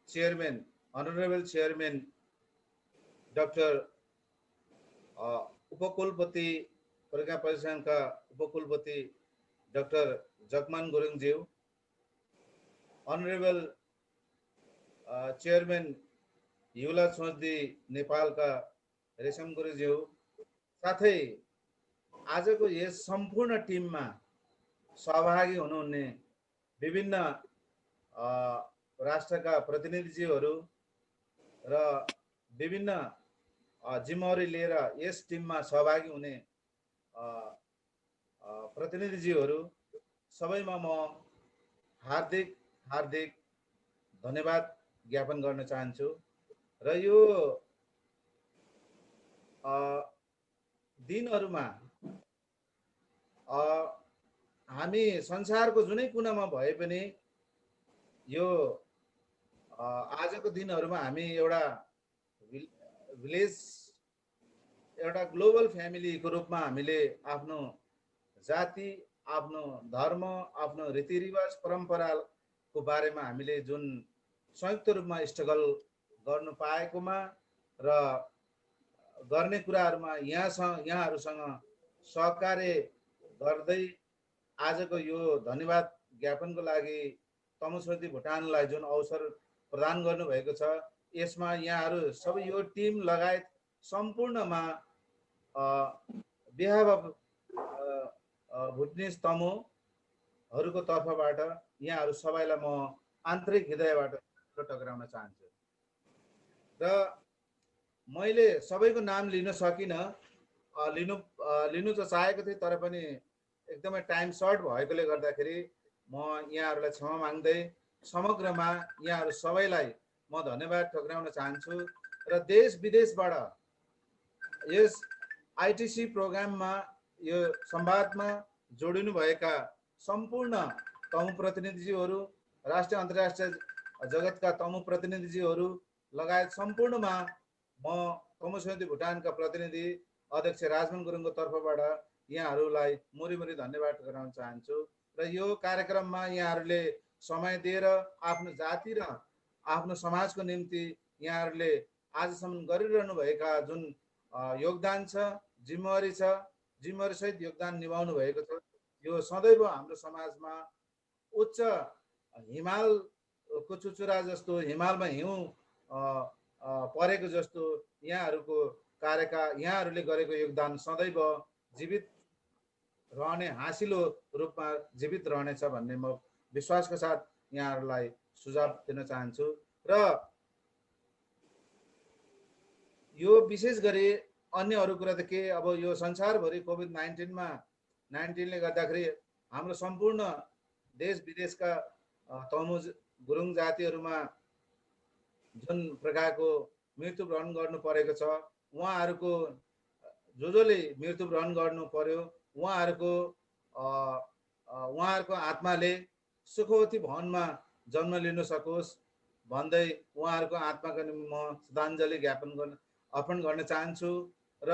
चेयरमैन ऑनरेबल चेयरमैन डॉक्टर उपकुलपति प्रज्ञा प्रतिष्ठानका उपकुलपति डॉक्टर जगमान गुरुङज्यू, ऑनरेबल चेयरमैन युला छोन्जदी नेपालका रेशम गुरुज्यू, साथै आजको यस सम्पूर्ण टिममा सहभागी हुनुहुने विभिन्न राष्ट्रका प्रतिनिधिज्यूहरू र विभिन्न जिम्मेवारी लिएर यस टिममा सहभागी हुने प्रतिनिधिज्यूहरू सबैमा म हार्दिक धन्यवाद ज्ञापन गर्न चाहन्छु। र यो दिनहरुमा हामी संसारको जुनै कुनामा भए पनि यो आजको दिनहरुमा हामी एउटा विलेज एउटा ग्लोबल फ्यामिलीको रूपमा हामीले आफ्नो जाति, आफ्नो धर्म, आफ्नो रीतिरिवाज, परम्पराको बारेमा हामीले जुन संयुक्त रूपमा स्ट्रगल गर्नु पाएकोमा र गर्ने कुराहरुमा यहाँहरुसँग सहकार्य गर्दै आजको यो धन्यवाद ज्ञापनको लागि तमु छोन्जदी भुटानलाई जुन अवसर प्रदान गर्नु भएको छ, यसमा यहाँहरु सबै यो टिम लगायत सम्पूर्णमा बिहाफ अफ भुटनिज तमुहरूको तर्फबाट यहाँहरु सबैलाई म आन्तरिक हृदयबाट टक्राउन चाहन्छु। र मैले सबैको नाम लिन सकिन, लिनु त चाहेको थिएँ, तर पनि एकदमै टाइम सर्ट भएकोले गर्दाखेरि म यहाँहरुलाई क्षमा माग्दै समग्रमा यहाँहरु सबैलाई म धन्यवाद टक्राउन चाहन्छु। र देश विदेशबाट यस आइटिसी प्रोग्राममा यो संवादमा जोडिनु भएका सम्पूर्ण तमु प्रतिनिधिज्यूहरू, राष्ट्रिय अन्तर्राष्ट्रिय जगतका तमु प्रतिनिधिज्यूहरू लगायत सम्पूर्णमा म तमु भुटानका प्रतिनिधि अध्यक्ष राजमान गुरुङको तर्फबाट यहाँहरूलाई मुरी धन्यवाद गराउन चाहन्छु र यो कार्यक्रममा यहाँहरूले समय दिएर आफ्नो जाति र आफ्नो समाजको निम्ति यहाँहरूले आजसम्म गरिरहनु भएका जुन योगदान छ, जिम्मेवारी छ, जिम्मेवारीसहित योगदान निभाउनु भएको छ। यो सदैव हाम्रो समाजमा उच्च हिमालको चुचुरा जस्तो, हिमालमा हिउँ परेको जस्तो यहाँहरूको यहाँहरूले गरेको योगदान सदैव जीवित रहने, हाँसिलो रूपमा जीवित रहनेछ भन्ने म विश्वासको साथ यहाँहरूलाई सुझाव दिन चाहन्छु। र यो विशेष गरी अन्य अरू कुरा त के, अब यो संसारभरि कोभिड-19ले गर्दाखेरि हाम्रो सम्पूर्ण देश विदेशका तमु गुरुङ जातिहरूमा जुन प्रकारको मृत्युवरण गर्नु परेको छ, उहाँहरूको जसले मृत्युवरण गर्नु पर्यो उहाँहरूको आत्माले सुखवती भवनमा जन्म लिन सकोस् भन्दै उहाँहरूको आत्माको निम्ति म श्रद्धाञ्जली अर्पण गर्न चाहन्छु। र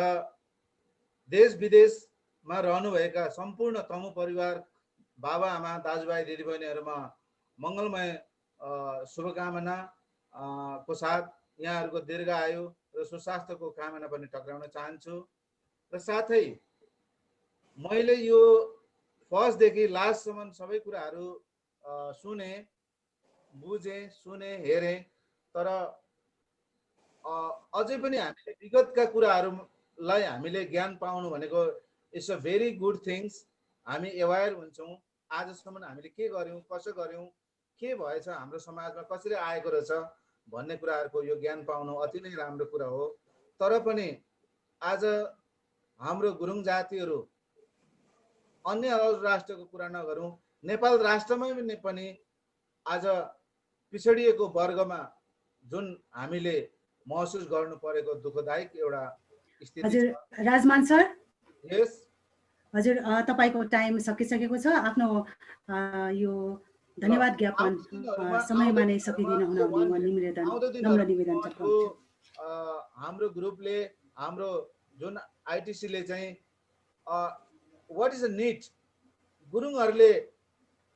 देश विदेशमा रहनुभएका सम्पूर्ण तमु परिवार, बाबा आमा, दाजुभाइ दिदीबहिनीहरूमा मङ्गलमय शुभकामना को साथ यहाँहरूको दीर्घायु र सुस्वास्थ्यको कामना पनि टक्राउन चाहन्छु। र साथै मैले यो फर्स्टदेखि लास्टसम्म सबै कुराहरू सुने हेरेँ, तर अझै पनि हामीले विगतका कुराहरूलाई हामीले ज्ञान पाउनु भनेको it's a very good things. हामी एवायर हुन्छौँ, आजसम्म हामीले के गर्यौँ, कसो गर्यौँ, के भएछ, हाम्रो समाजमा कसरी आएको रहेछ भन्ने कुराहरूको यो ज्ञान पाउनु अति नै राम्रो कुरा हो। तर पनि आज हाम्रो गुरुङ जातिहरू, अन्य राष्ट्रको कुरा नगरौँ, नेपाल राष्ट्रमै पनि आज पिछडिएको वर्गमा जुन हामीले महसुस गर्नु परेको दुःखदायक एउटा स्थिति हजुर राजमान सर, यस हजुर तपाईको टाइम सकिसकेको छ। आफ्नो यो धन्यवाद ज्ञापन समयमा नै सकिदिनु हुन म नम्र निवेदन गर्छु। हाम्रो ग्रुपले, हाम्रो जुन आइटिसीले चाहिँ व्हाट इज अ नीड, गुरुङहरूले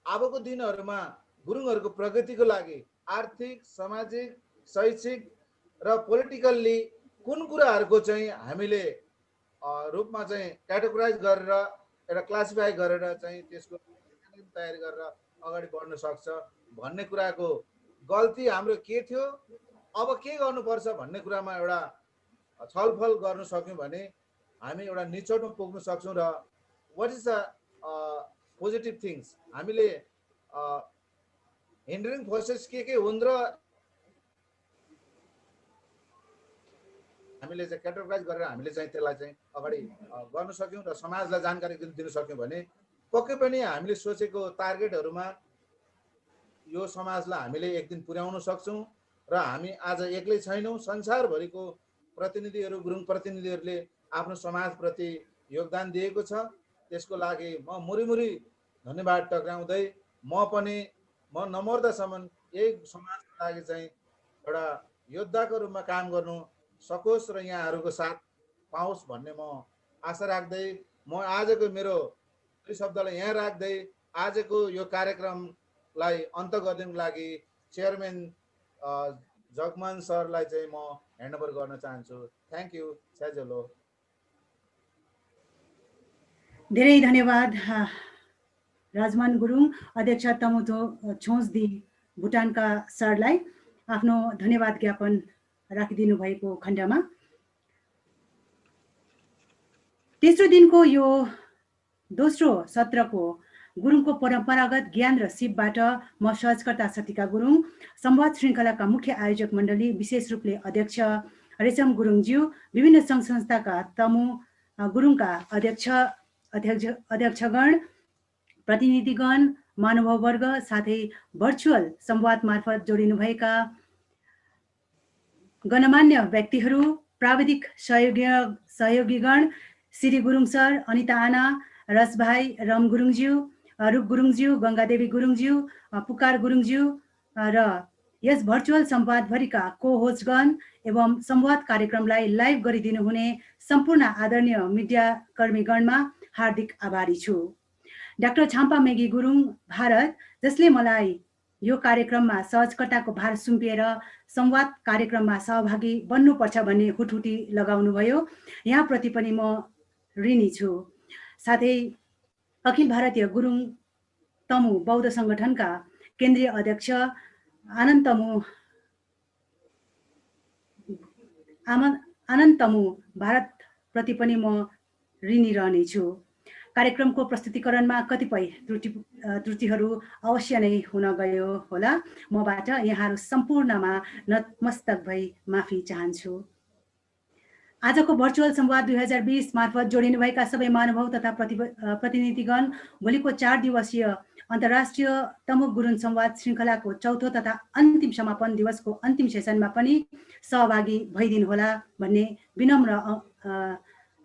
अबको दिनहरूमा गुरुङहरूको प्रगतिको लागि आर्थिक, सामाजिक, शैक्षिक र पोलिटिकल्ली कुन कुराहरूको चाहिँ हामीले रूपमा चाहिँ क्याटेगोराइज गरेर एउटा क्लासिफाई गरेर चाहिँ त्यसको तयारी गरेर अगाडि बढ्न सक्छ भन्ने कुराको गल्ती हाम्रो के थियो, अब के गर्नुपर्छ भन्ने कुरामा एउटा छलफल गर्न सक्यौँ भने हामी एउटा निचोडमा पुग्न सक्छौँ। र what is the positive things, हामीले हिन्डरिङ फोर्सेस के हुन् र हामीले चाहिँ क्याटेगोराइज गरेर हामीले चाहिँ त्यसलाई चाहिँ अगाडि गर्न सक्यौँ र समाजलाई जानकारी दिन सक्यौँ भने पक्कै पनि हामीले सोचेको टार्गेटहरूमा यो समाजलाई हामीले एक दिन पुर्याउन सक्छौँ। र हामी आज एक्लै छैनौँ, संसारभरिको प्रतिनिधिहरू, गुरुङ प्रतिनिधिहरूले आफ्नो समाजप्रति योगदान दिएको छ। त्यसको लागि म मुरी धन्यवाद टक्राउँदै म नमर्दासम्म यही समाजको लागि चाहिँ एउटा योद्धाको रूपमा काम गर्नु सकोस् र यहाँहरूको साथ पाओस् भन्ने म आशा राख्दै म आजको मेरो दुई शब्दलाई यहाँ राख्दै आजको यो कार्यक्रमलाई अन्त गर्नको लागि चेयरम्यान जगमान सरलाई चाहिँ म ह्यान्डओभर गर्न चाहन्छु। Thank you. स्याजेलो। धेरै धन्यवाद राजमान गुरुङ, अध्यक्ष तमुथो छोन्सदी भुटानका सरलाई आफ्नो धन्यवाद ज्ञापन राखिदिनु भएको खण्डमा तेस्रो दिनको यो दोस्रो सत्रको गुरुङको परम्परागत ज्ञान र सिपबाट म सहजकर्ता सतिका गुरुङ, संवाद श्रृङ्खलाका मुख्य आयोजक मण्डली, विशेष रूपले अध्यक्ष रेशम गुरुङज्यू, विभिन्न सङ्घ संस्थाका तमु गुरुङका अध्यक्षगण, प्रतिनिधिगण, महानुभाववर्ग साथै भर्चुअल संवाद मार्फत जोडिनुभएका गणमान्य व्यक्तिहरू, प्राविधिक सहयोगीगण, श्री गुरुङ सर, अनिता आना, रस भाइ, रम गुरुङज्यू, रूप गुरुङज्यू, गङ्गादेवी गुरुङज्यू, पुकार गुरुङज्यू र यस भर्चुअल संवादभरिका को होस्टगण एवं संवाद कार्यक्रमलाई लाइभ गरिदिनु हुने सम्पूर्ण आदरणीय मिडिया कर्मीगणमा हार्दिक आभारी छु। डाक्टर छाम्पा मेगी गुरुङ भारत, जसले मलाई यो कार्यक्रममा सहजकर्ताको भार सुम्पिएर संवाद कार्यक्रममा सहभागी बन्नुपर्छ भन्ने हुटहुटी लगाउनुभयो, यहाँप्रति पनि म ऋणी छु। साथै अखिल भारतीय गुरुङ तमु बौद्ध संगठनका केन्द्रीय अध्यक्ष आनन्द तमु भारत प्रति पनि म ऋणी रहनेछु। कार्यक्रमको प्रस्तुतिकरणमा कतिपय त्रुटिहरू अवश्य नै हुन गयो होला। मबाट यहाँहरू सम्पूर्णमा नतमस्तक भई माफी चाहन्छु। आजको भर्चुअल संवाद 2020 मार्फत जोडिनुभएका सबै महानुभाव तथा प्रतिनिधिगण, भोलिको 4 दिवसीय अन्तर्राष्ट्रिय तमुक गुरुङ संवाद श्रृङ्खलाको चौथो तथा अन्तिम समापन दिवसको अन्तिम सेसनमा पनि सहभागी भइदिनु होला भन्ने विनम्र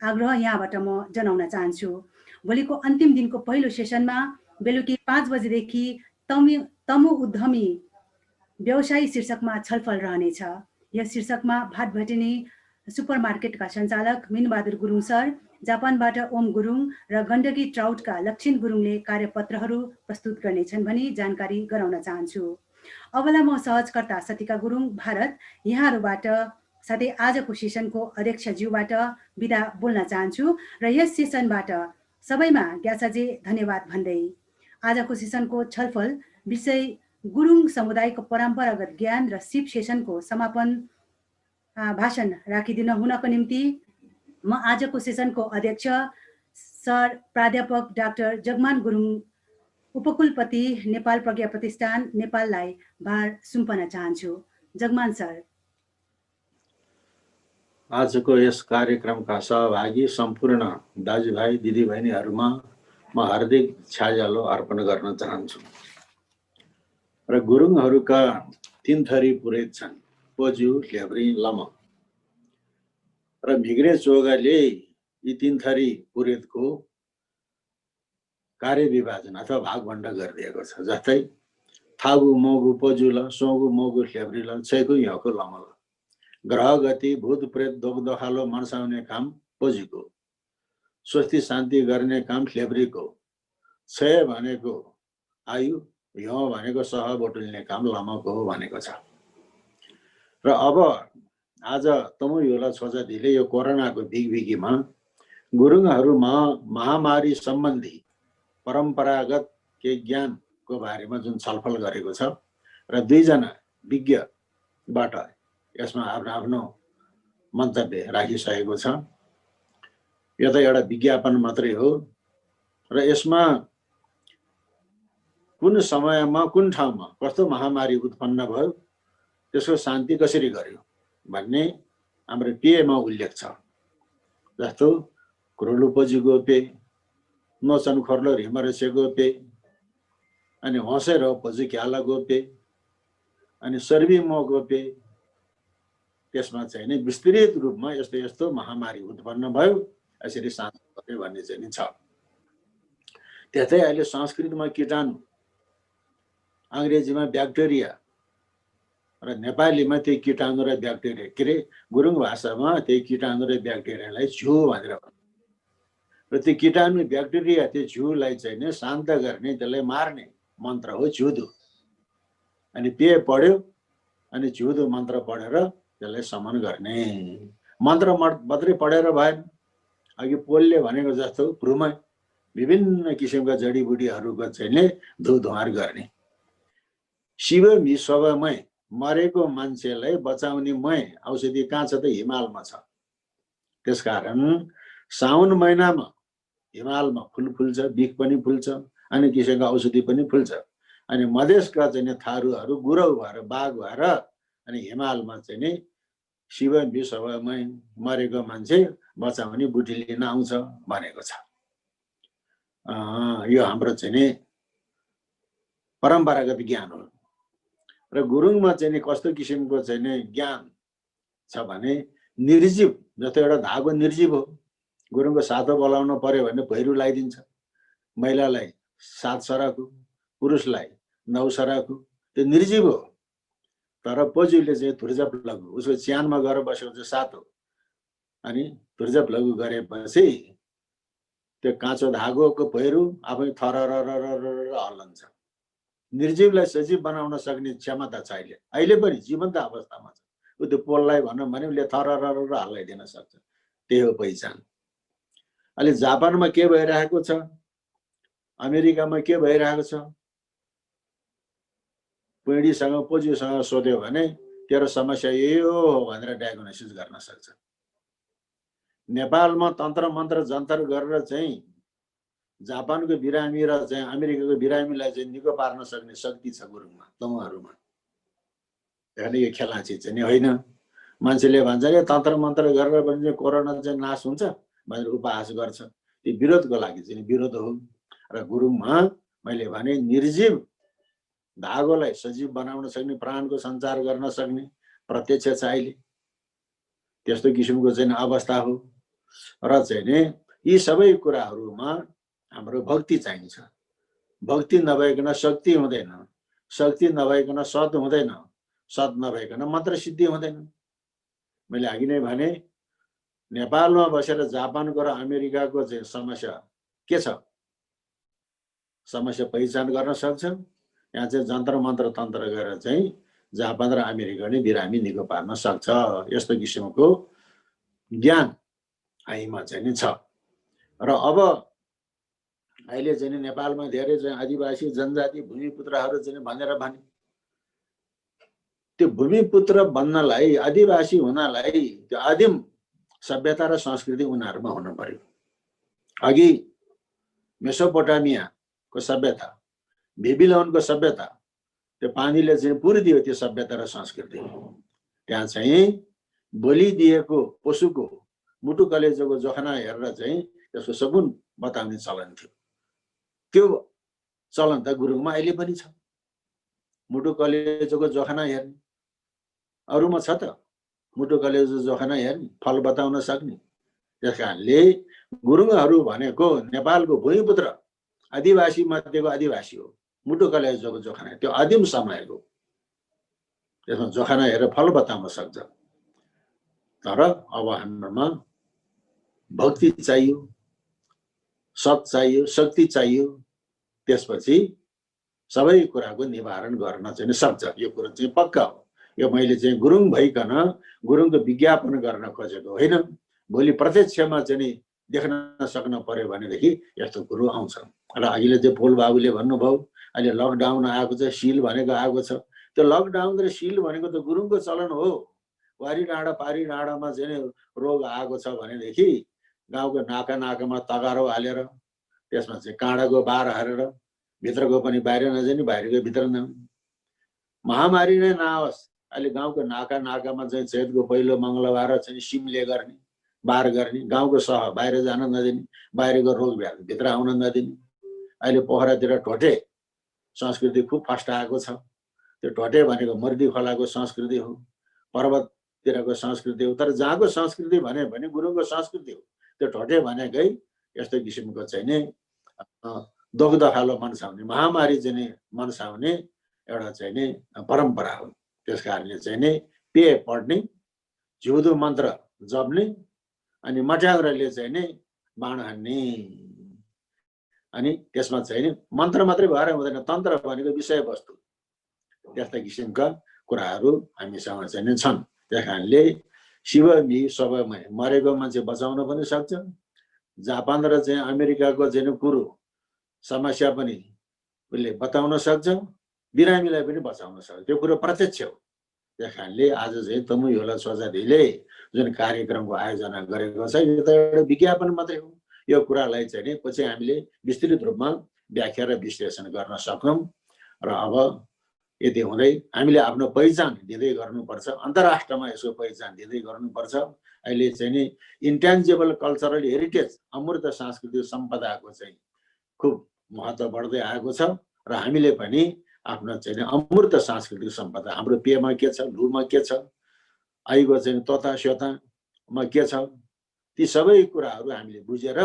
आग्रह यहाँबाट म जनाउन चाहन्छु। भोलिको अन्तिम दिनको पहिलो सेसनमा बेलुकी 5 बजेदेखि तमु उद्यमी व्यवसायी शीर्षकमा छलफल रहनेछ। यस शीर्षकमा भाटभटेनी सुपरमार्केटका सञ्चालक मिनबहादुर गुरुङ सर, जापानबाट ओम गुरुङ र गण्डकी ट्राउटका लक्षिण गुरुङले कार्यपत्रहरू प्रस्तुत गर्नेछन् भनी जानकारी गराउन चाहन्छु। अबला म सहजकर्ता सतिका गुरुङ भारत यहाँहरूबाट साथै आजको सेसनको अध्यक्षज्यूबाट बिदा बोल्न चाहन्छु र यस सेसनबाट सबैमा ग्यासाजे धन्यवाद भन्दै आजको सेसनको छलफल विषय गुरुङ समुदायको परम्परागत ज्ञान र सिप सेसनको समापन भाषण राखिदिन हुनको निम्ति म आजको सेसनको अध्यक्ष सर प्राध्यापक डाक्टर जगमान गुरुङ, उपकुलपति नेपाल प्रज्ञा प्रतिष्ठान नेपाललाई भार सुम्पन चाहन्छु। जगमान सर। आजको यस कार्यक्रमका सहभागी सम्पूर्ण दाजुभाइ दिदीबहिनीहरूमा म हार्दिक छ्याजालो अर्पण गर्न चाहन्छु। र गुरुङहरूका 3 थरी पुरोहित छन्, पोजु, ल्याब्री, लम। र भिग्रे चोगाले यी 3 थरी पुरोहितको कार्यविभाजन अथवा भागभण्ड गरिदिएको छ। जस्तै थागु मोगु पोजु ल, सोगु मोगु ल्याब्री ल, छैगु यहाँको लम ल। ग्रह गति, भूत प्रेत दोग दोखालो मर्साउने काम पोजीको, स्वस्थी शान्ति गर्ने काम ल्याब्रीको, क्षय भनेको आयु, यो भनेको सह बटुल्ने काम लमको हो भनेको छ। र अब आज तमु योला छोजादीले यो कोरोनाको बिगबिगीमा गुरुङहरूमा महामारी सम्बन्धी परम्परागत केही ज्ञानको बारेमा जुन छलफल गरेको छ र 2 जना विज्ञबाट यसमा आफ्नो मन्तव्य राखिसकेको छ। यो त एउटा विज्ञापन मात्रै हो र यसमा कुन समयमा कुन ठाउँमा कस्तो महामारी उत्पन्न भयो, त्यसको शान्ति कसरी गर्यो भन्ने हाम्रो पेयमा उल्लेख छ। जस्तो क्रोलुपोजी गोपे, नोचन खोर्लो हिमरसे गोपे, अनि हँसेर पोजी क्याला गोपे, अनि सर्वी मो गोपे। त्यसमा चाहिँ नि विस्तृत रूपमा यस्तो यस्तो महामारी उत्पन्न भयो, यसरी शान्ति गर्यो भन्ने चाहिँ नि छ। त्यस्तै अहिले संस्कृतमा कीटाणु, अङ्ग्रेजीमा ब्याक्टेरिया र नेपालीमा त्यही कीटाणु र ब्याक्टेरिया, के अरे गुरुङ भाषामा त्यही कीटाणु र ब्याक्टेरियालाई झ्यू भनेर भन्छ। र त्यो कीटाणु ब्याक्टेरिया त्यो झ्यूलाई चाहिँ नि शान्त गर्ने, त्यसलाई मार्ने मन्त्र हो झ्युदो। अनि पेय पढ्यो अनि झ्युदो मन्त्र पढेर त्यसलाई समन गर्ने। मन्त्र मात्रै पढेर भएन, अघि पोलले भनेको जस्तो भ्रूमा विभिन्न किसिमका जडीबुटीहरूको चाहिँ नि धुधुवार गर्ने। शिव विश्वमय मरेको मान्छेलाई बचाउने मय औषधि कहाँ छ त? हिमालमा छ। त्यसकारण साउन महिनामा हिमालमा फुल फुल्छ, बिख पनि फुल्छ, अनि किसिमको औषधि पनि फुल्छ। अनि मधेसका चाहिँ थारूहरू गुरौ भएर बाघ भएर अनि हिमालमा चाहिँ नि शिव विश्वमय मरेको मान्छे बचाउने बुटी लिन आउँछ भनेको छ। यो हाम्रो चाहिँ नि परम्परागत ज्ञान हो। र गुरुङमा चाहिँ नि कस्तो किसिमको चाहिँ नि ज्ञान छ भने निर्जीव, जस्तो एउटा धागो निर्जीव हो। गुरुङको सातो बोलाउन पर्यो भने भैरू लगाइदिन्छ। महिलालाई 7 सराकु, पुरुषलाई 9 सराकु, त्यो निर्जीव हो। तर पोजुले चाहिँ धुर्जप लघु उसको च्यानमा गएर बसेको चाहिँ 7 हो। अनि धुर्जप लघु गरेपछि त्यो काँचो धागोको भैरु आफै थररर हल्लन्छ। निर्जीवलाई सजीव बनाउन सक्ने क्षमता छ अहिले पनि जीवन्त अवस्थामा छ। उ त्यो पोललाई भनौँ भने उसले थररर हल्लाइदिन सक्छ। त्यही हो पहिचान। अहिले जापानमा के भइरहेको छ, अमेरिकामा के भइरहेको छ, पिँढीसँग पोजुसँग सोध्यो भने तेरो समस्या यो हो भनेर डायग्नोसिस गर्न सक्छ। नेपालमा तन्त्र मन्त्र जन्तर गरेर चाहिँ जापानको बिरामी र चाहिँ अमेरिकाको बिरामीलाई चाहिँ निको पार्न सक्ने शक्ति छ गुरुङमा, तमुहरूमा। हेर्ने यो खेलाची चाहिँ नि होइन। मान्छेले भन्छ नि तन्त्र मन्त्र गरेर पनि चाहिँ कोरोना चाहिँ नाश हुन्छ भनेर उपहास गर्छ। त्यो विरोधको लागि चाहिँ विरोध हो। र गुरुङमा मैले भने निर्जीव धागोलाई सजीव बनाउन सक्ने, प्राणको सञ्चार गर्न सक्ने प्रत्यक्ष छ अहिले। त्यस्तो किसिमको चाहिँ अवस्था हो। र चाहिँ नि यी सबै कुराहरूमा हाम्रो भक्ति चाहिन्छ। भक्ति नभइकन शक्ति हुँदैन, शक्ति नभइकन सत हुँदैन, सत नभइकन मात्र सिद्धि हुँदैन। मैले अघि नै भने नेपालमा बसेर जापानको र अमेरिकाको चाहिँ समस्या के छ, समस्या पहिचान गर्न सक्छ। यहाँ चाहिँ जन्त्र मन्त्र तन्त्र गरेर चाहिँ जापान र अमेरिका नै बिरामी निको पार्न सक्छ। यस्तो किसिमको ज्ञान हामीमा चाहिँ नि छ। र अब अहिले चाहिँ नेपालमा धेरै चाहिँ आदिवासी जनजाति भूमिपुत्रहरू चाहिँ भनेर भने त्यो भूमिपुत्र बन्नलाई, आदिवासी हुनलाई त्यो आदिम सभ्यता र संस्कृति उनीहरूमा हुन पर्यो। अघि मेसोपोटामियाको सभ्यता, बेबिलोनको सभ्यता, त्यो पानीले चाहिँ पुरिदियो त्यो सभ्यता र संस्कृति। त्यहाँ चाहिँ बलि दिएको पशुको मुटु कलेजोको जोखना हेरेर चाहिँ त्यसको सगुन बताउने चलन थियो। त्यो चलन त गुरुङमा अहिले पनि छ। मुटु कलेजोको जोखना हेर्ने, अरूमा छ त मुटु कलेजो जोखना हेर्ने, फल बताउन सक्ने। त्यस कारणले गुरुङहरू भनेको नेपालको भूमिपुत्र आदिवासी मध्येको आदिवासी हो। मुटु कलेजोको जोखना त्यो आदिम समयको, त्यसमा जोखना हेरेर फल बताउन सक्छ। तर अब हाम्रोमा भक्ति चाहियो, सत चाहियो, शक्ति चाहियो। त्यसपछि सबै कुराको निवारण गर्न चाहिँ सक्छ। यो कुरो चाहिँ पक्का हो। यो मैले चाहिँ गुरुङ भइकन गुरुङको विज्ञापन गर्न खोजेको होइन। भोलि प्रत्यक्षमा चाहिँ देख्न सक्न पर्यो भनेदेखि यस्तो कुरो आउँछ। र अहिले चाहिँ पोल बाबुले भन्नुभयो अहिले लकडाउन आएको छ, सिल भनेको आएको छ। त्यो लकडाउन र सिल भनेको त गुरुङको चलन हो। वारी डाँडा पारी डाँडामा चाहिँ रोग आएको छ भनेदेखि गाउँको नाका नाकामा तगारो हालेर त्यसमा चाहिँ काँडाको बार हालेर भित्रको पनि बाहिर नजाने, बाहिरको भित्र नआउने, महामारी नै नआओस्। अहिले गाउँको नाका नाकामा चाहिँ चैतको पहिलो मङ्गलबार चाहिँ सिमले गर्ने, बार गर्ने, गाउँको सह बाहिर जान नदिने, बाहिरको रोग व्याधि भित्र आउन नदिने। अहिले पोखरातिर ढोटे संस्कृति खुब फस्टाएको छ। त्यो ढोटे भनेको मर्दी खोलाको संस्कृति हो, पर्वततिरको संस्कृति हो। तर जहाँको संस्कृति भने गुरुङको संस्कृति हो। त्यो ढोटे भनेकै यस्तो किसिमको चाहिँ नि दुख दखालो मनसाउने, महामारी चाहिँ नि मनसाउने एउटा चाहिँ नि परम्परा हो। त्यस कारणले चाहिँ नि पेय पढ्ने, झिउदो मन्त्र जप्ने, अनि मट्याङ्ग्राले चाहिँ नि बाण हान्ने। अनि त्यसमा चाहिँ नि मन्त्र मात्रै भएर हुँदैन, तन्त्र भनेको विषयवस्तु। त्यस्ता किसिमका कुराहरू हामीसँग चाहिँ नि छन्। त्यस कारणले शिवमी सबैमा मरेको मान्छे बचाउन पनि सक्छ। जापान र चाहिँ अमेरिकाको चाहिँ कुरो समस्या पनि उसले बताउन सक्छ, बिरामीलाई पनि बचाउन सक्छ। त्यो कुरो प्रत्यक्ष हो। त्यस कारणले आज चाहिँ तमु होला सोझादेखिले जुन कार्यक्रमको आयोजना गरेको छ यो त एउटा विज्ञापन मात्रै हो। यो कुरालाई चाहिँ नि पछि हामीले विस्तृत रूपमा व्याख्या र विश्लेषण गर्न सक्छौँ। र अब यति हुँदै हामीले आफ्नो पहिचान दिँदै गर्नुपर्छ, अन्तर्राष्ट्रमा यसको पहिचान दिँदै गर्नुपर्छ। अहिले चाहिँ नि इन्टेन्जिबल कल्चरल हेरिटेज, अमूर्त सांस्कृतिक सम्पदाको चाहिँ खुब महत्त्व बढ्दै आएको छ। र हामीले पनि आफ्नो चाहिँ अमूर्त सांस्कृतिक सम्पदा हाम्रो पेयमा के छ, लुमा के छ, आइगो चाहिँ तोता स्योतामा के छ, ती सबै कुराहरू हामीले बुझेर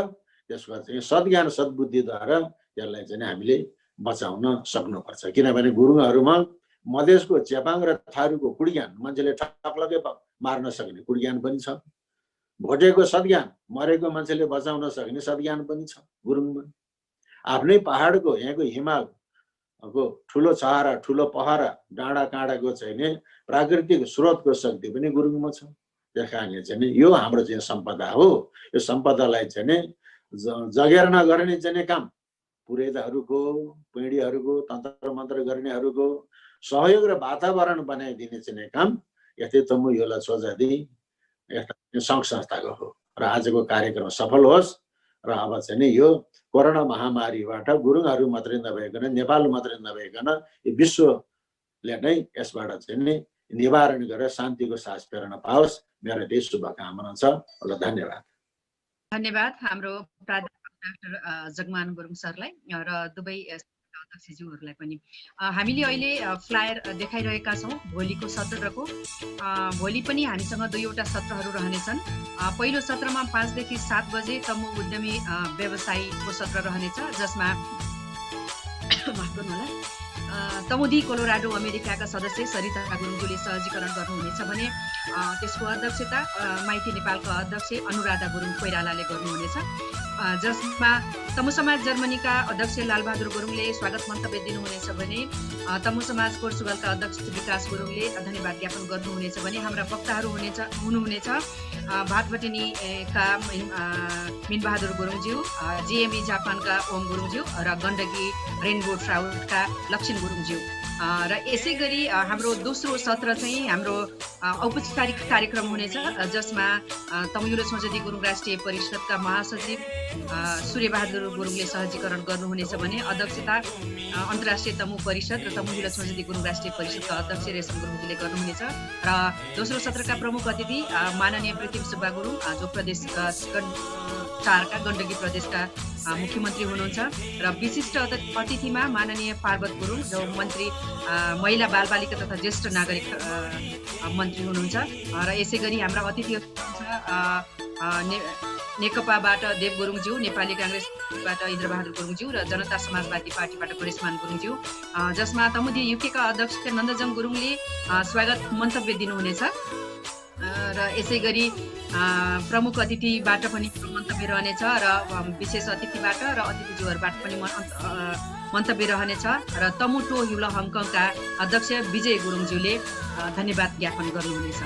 त्यसको चाहिँ सद्ज्ञान सद्बुद्धिद्वारा त्यसलाई चाहिँ हामीले बचाउन सक्नुपर्छ। किनभने गुरुङहरूमा मधेसको चेपाङ र थारूको कुडियान मान्छेले ठक्लकै मार्न सक्ने कुडियान पनि छ। भोटेको सदज्ञान मरेको मान्छेले बचाउन सक्ने सदज्ञान पनि छ गुरुङमा। आफ्नै पहाडको यहाँको हिमालको ठुलो चहारा ठुलो पहरा डाँडा काँडाको चाहिँ प्राकृतिक स्रोतको शक्ति पनि गुरुङमा छ। त्यस कारणले चाहिँ यो हाम्रो चाहिँ सम्पदा हो। यो सम्पदालाई चाहिँ जगेर नगर्ने चाहिँ काम पुरोहितहरूको पिँढीहरूको तन्त्र मन्त्र गर्नेहरूको सहयोग र वातावरण बनाइदिने चाहिँ काम यति तमु योला छोजादी सङ्घ संस्थाको हो। र आजको कार्यक्रम सफल होस् र अब चाहिँ यो कोरोना महामारीबाट गुरुङहरू मात्रै नभइकन नेपाल मात्रै नभइकन यो विश्वले नै यसबाट चाहिँ निवारण गरेर शान्तिको सास फेर्न पाओस्। मेरो त्यही शुभकामना छ। धन्यवाद। धन्यवाद हाम्रो प्राध्यापक डाक्टर जगमान गुरुङ सरलाई र दुवै अध्यक्षज्यूहरूलाई पनि। हामीले अहिले फ्लायर देखाइरहेका छौँ भोलिको सत्रको। भोलि पनि हामीसँग दुईवटा सत्रहरू रहनेछन्। पहिलो सत्रमा 5 देखि 7 बजे तमु उद्यमी व्यवसायीको सत्र रहनेछ, जसमा माफ गर्नु होला तमुदी कोलोराडो अमेरिकाका सदस्य सरिता गुरुङज्यूले सहजीकरण गर्नुहुनेछ भने त्यसको अध्यक्षता माइती नेपालका अध्यक्ष अनुराधा गुरुङ कोइरालाले गर्नुहुनेछ, जसमा तमु समाज जर्मनीका अध्यक्ष लालबहादुर गुरुङले स्वागत मन्तव्य दिनुहुनेछ भने तमु समाज पोर्चुगलका अध्यक्ष विकास गुरुङले धन्यवाद ज्ञापन गर्नुहुनेछ भने हाम्रा वक्ताहरू हुनुहुनेछ भाटभटेनीका मिनबहादुर गुरुङज्यू, जिएमई जापानका ओम गुरुङज्यू र गण्डकी रेनबो ट्राउटका लक्षण गुरुङज्यू। र यसै गरी हाम्रो दोस्रो सत्र चाहिँ हाम्रो औपचारिक कार्यक्रम हुनेछ, जसमा तमुयुलो संसदीय गुरुङ राष्ट्रिय परिषदका महासचिव सूर्यबहादुर गुरुङले सहजीकरण गर्नुहुनेछ भने अध्यक्षता अन्तर्राष्ट्रिय तमु परिषद र तमुयुलो संसदीय गुरुङ राष्ट्रिय परिषदका अध्यक्ष रेशम गुरुङजीले गर्नुहुनेछ। र दोस्रो सत्रका प्रमुख अतिथि माननीय पृथ्वी सुब्बा गुरुङ जो प्रदेश 4का गण्डकी प्रदेशका मुख्यमन्त्री हुनुहुन्छ र विशिष्ट अतिथिमा माननीय पार्वत गुरुङ जो मन्त्री महिला बालबालिका तथा ज्येष्ठ नागरिक मन्त्री हुनुहुन्छ। र यसै गरी हाम्रा अतिथिहरू नेकपाबाट देव गुरुङज्यू, नेपाली काङ्ग्रेसबाट इन्द्रबहादुर गुरुङज्यू र जनता समाजवादी पार्टीबाट गणेशमान गुरुङज्यू, जसमा तमुदी युकेका अध्यक्ष नन्दजङ गुरुङले स्वागत मन्तव्य दिनुहुनेछ। र यसै गरी प्रमुख अतिथिबाट पनि मन्तव्य रहनेछ र विशेष अतिथिबाट र अतिथिज्यूहरूबाट पनि मन्तव्य रहनेछ। र तमु टो ह्युल हङकङका अध्यक्ष विजय गुरुङज्यूले धन्यवाद ज्ञापन गर्नुहुनेछ।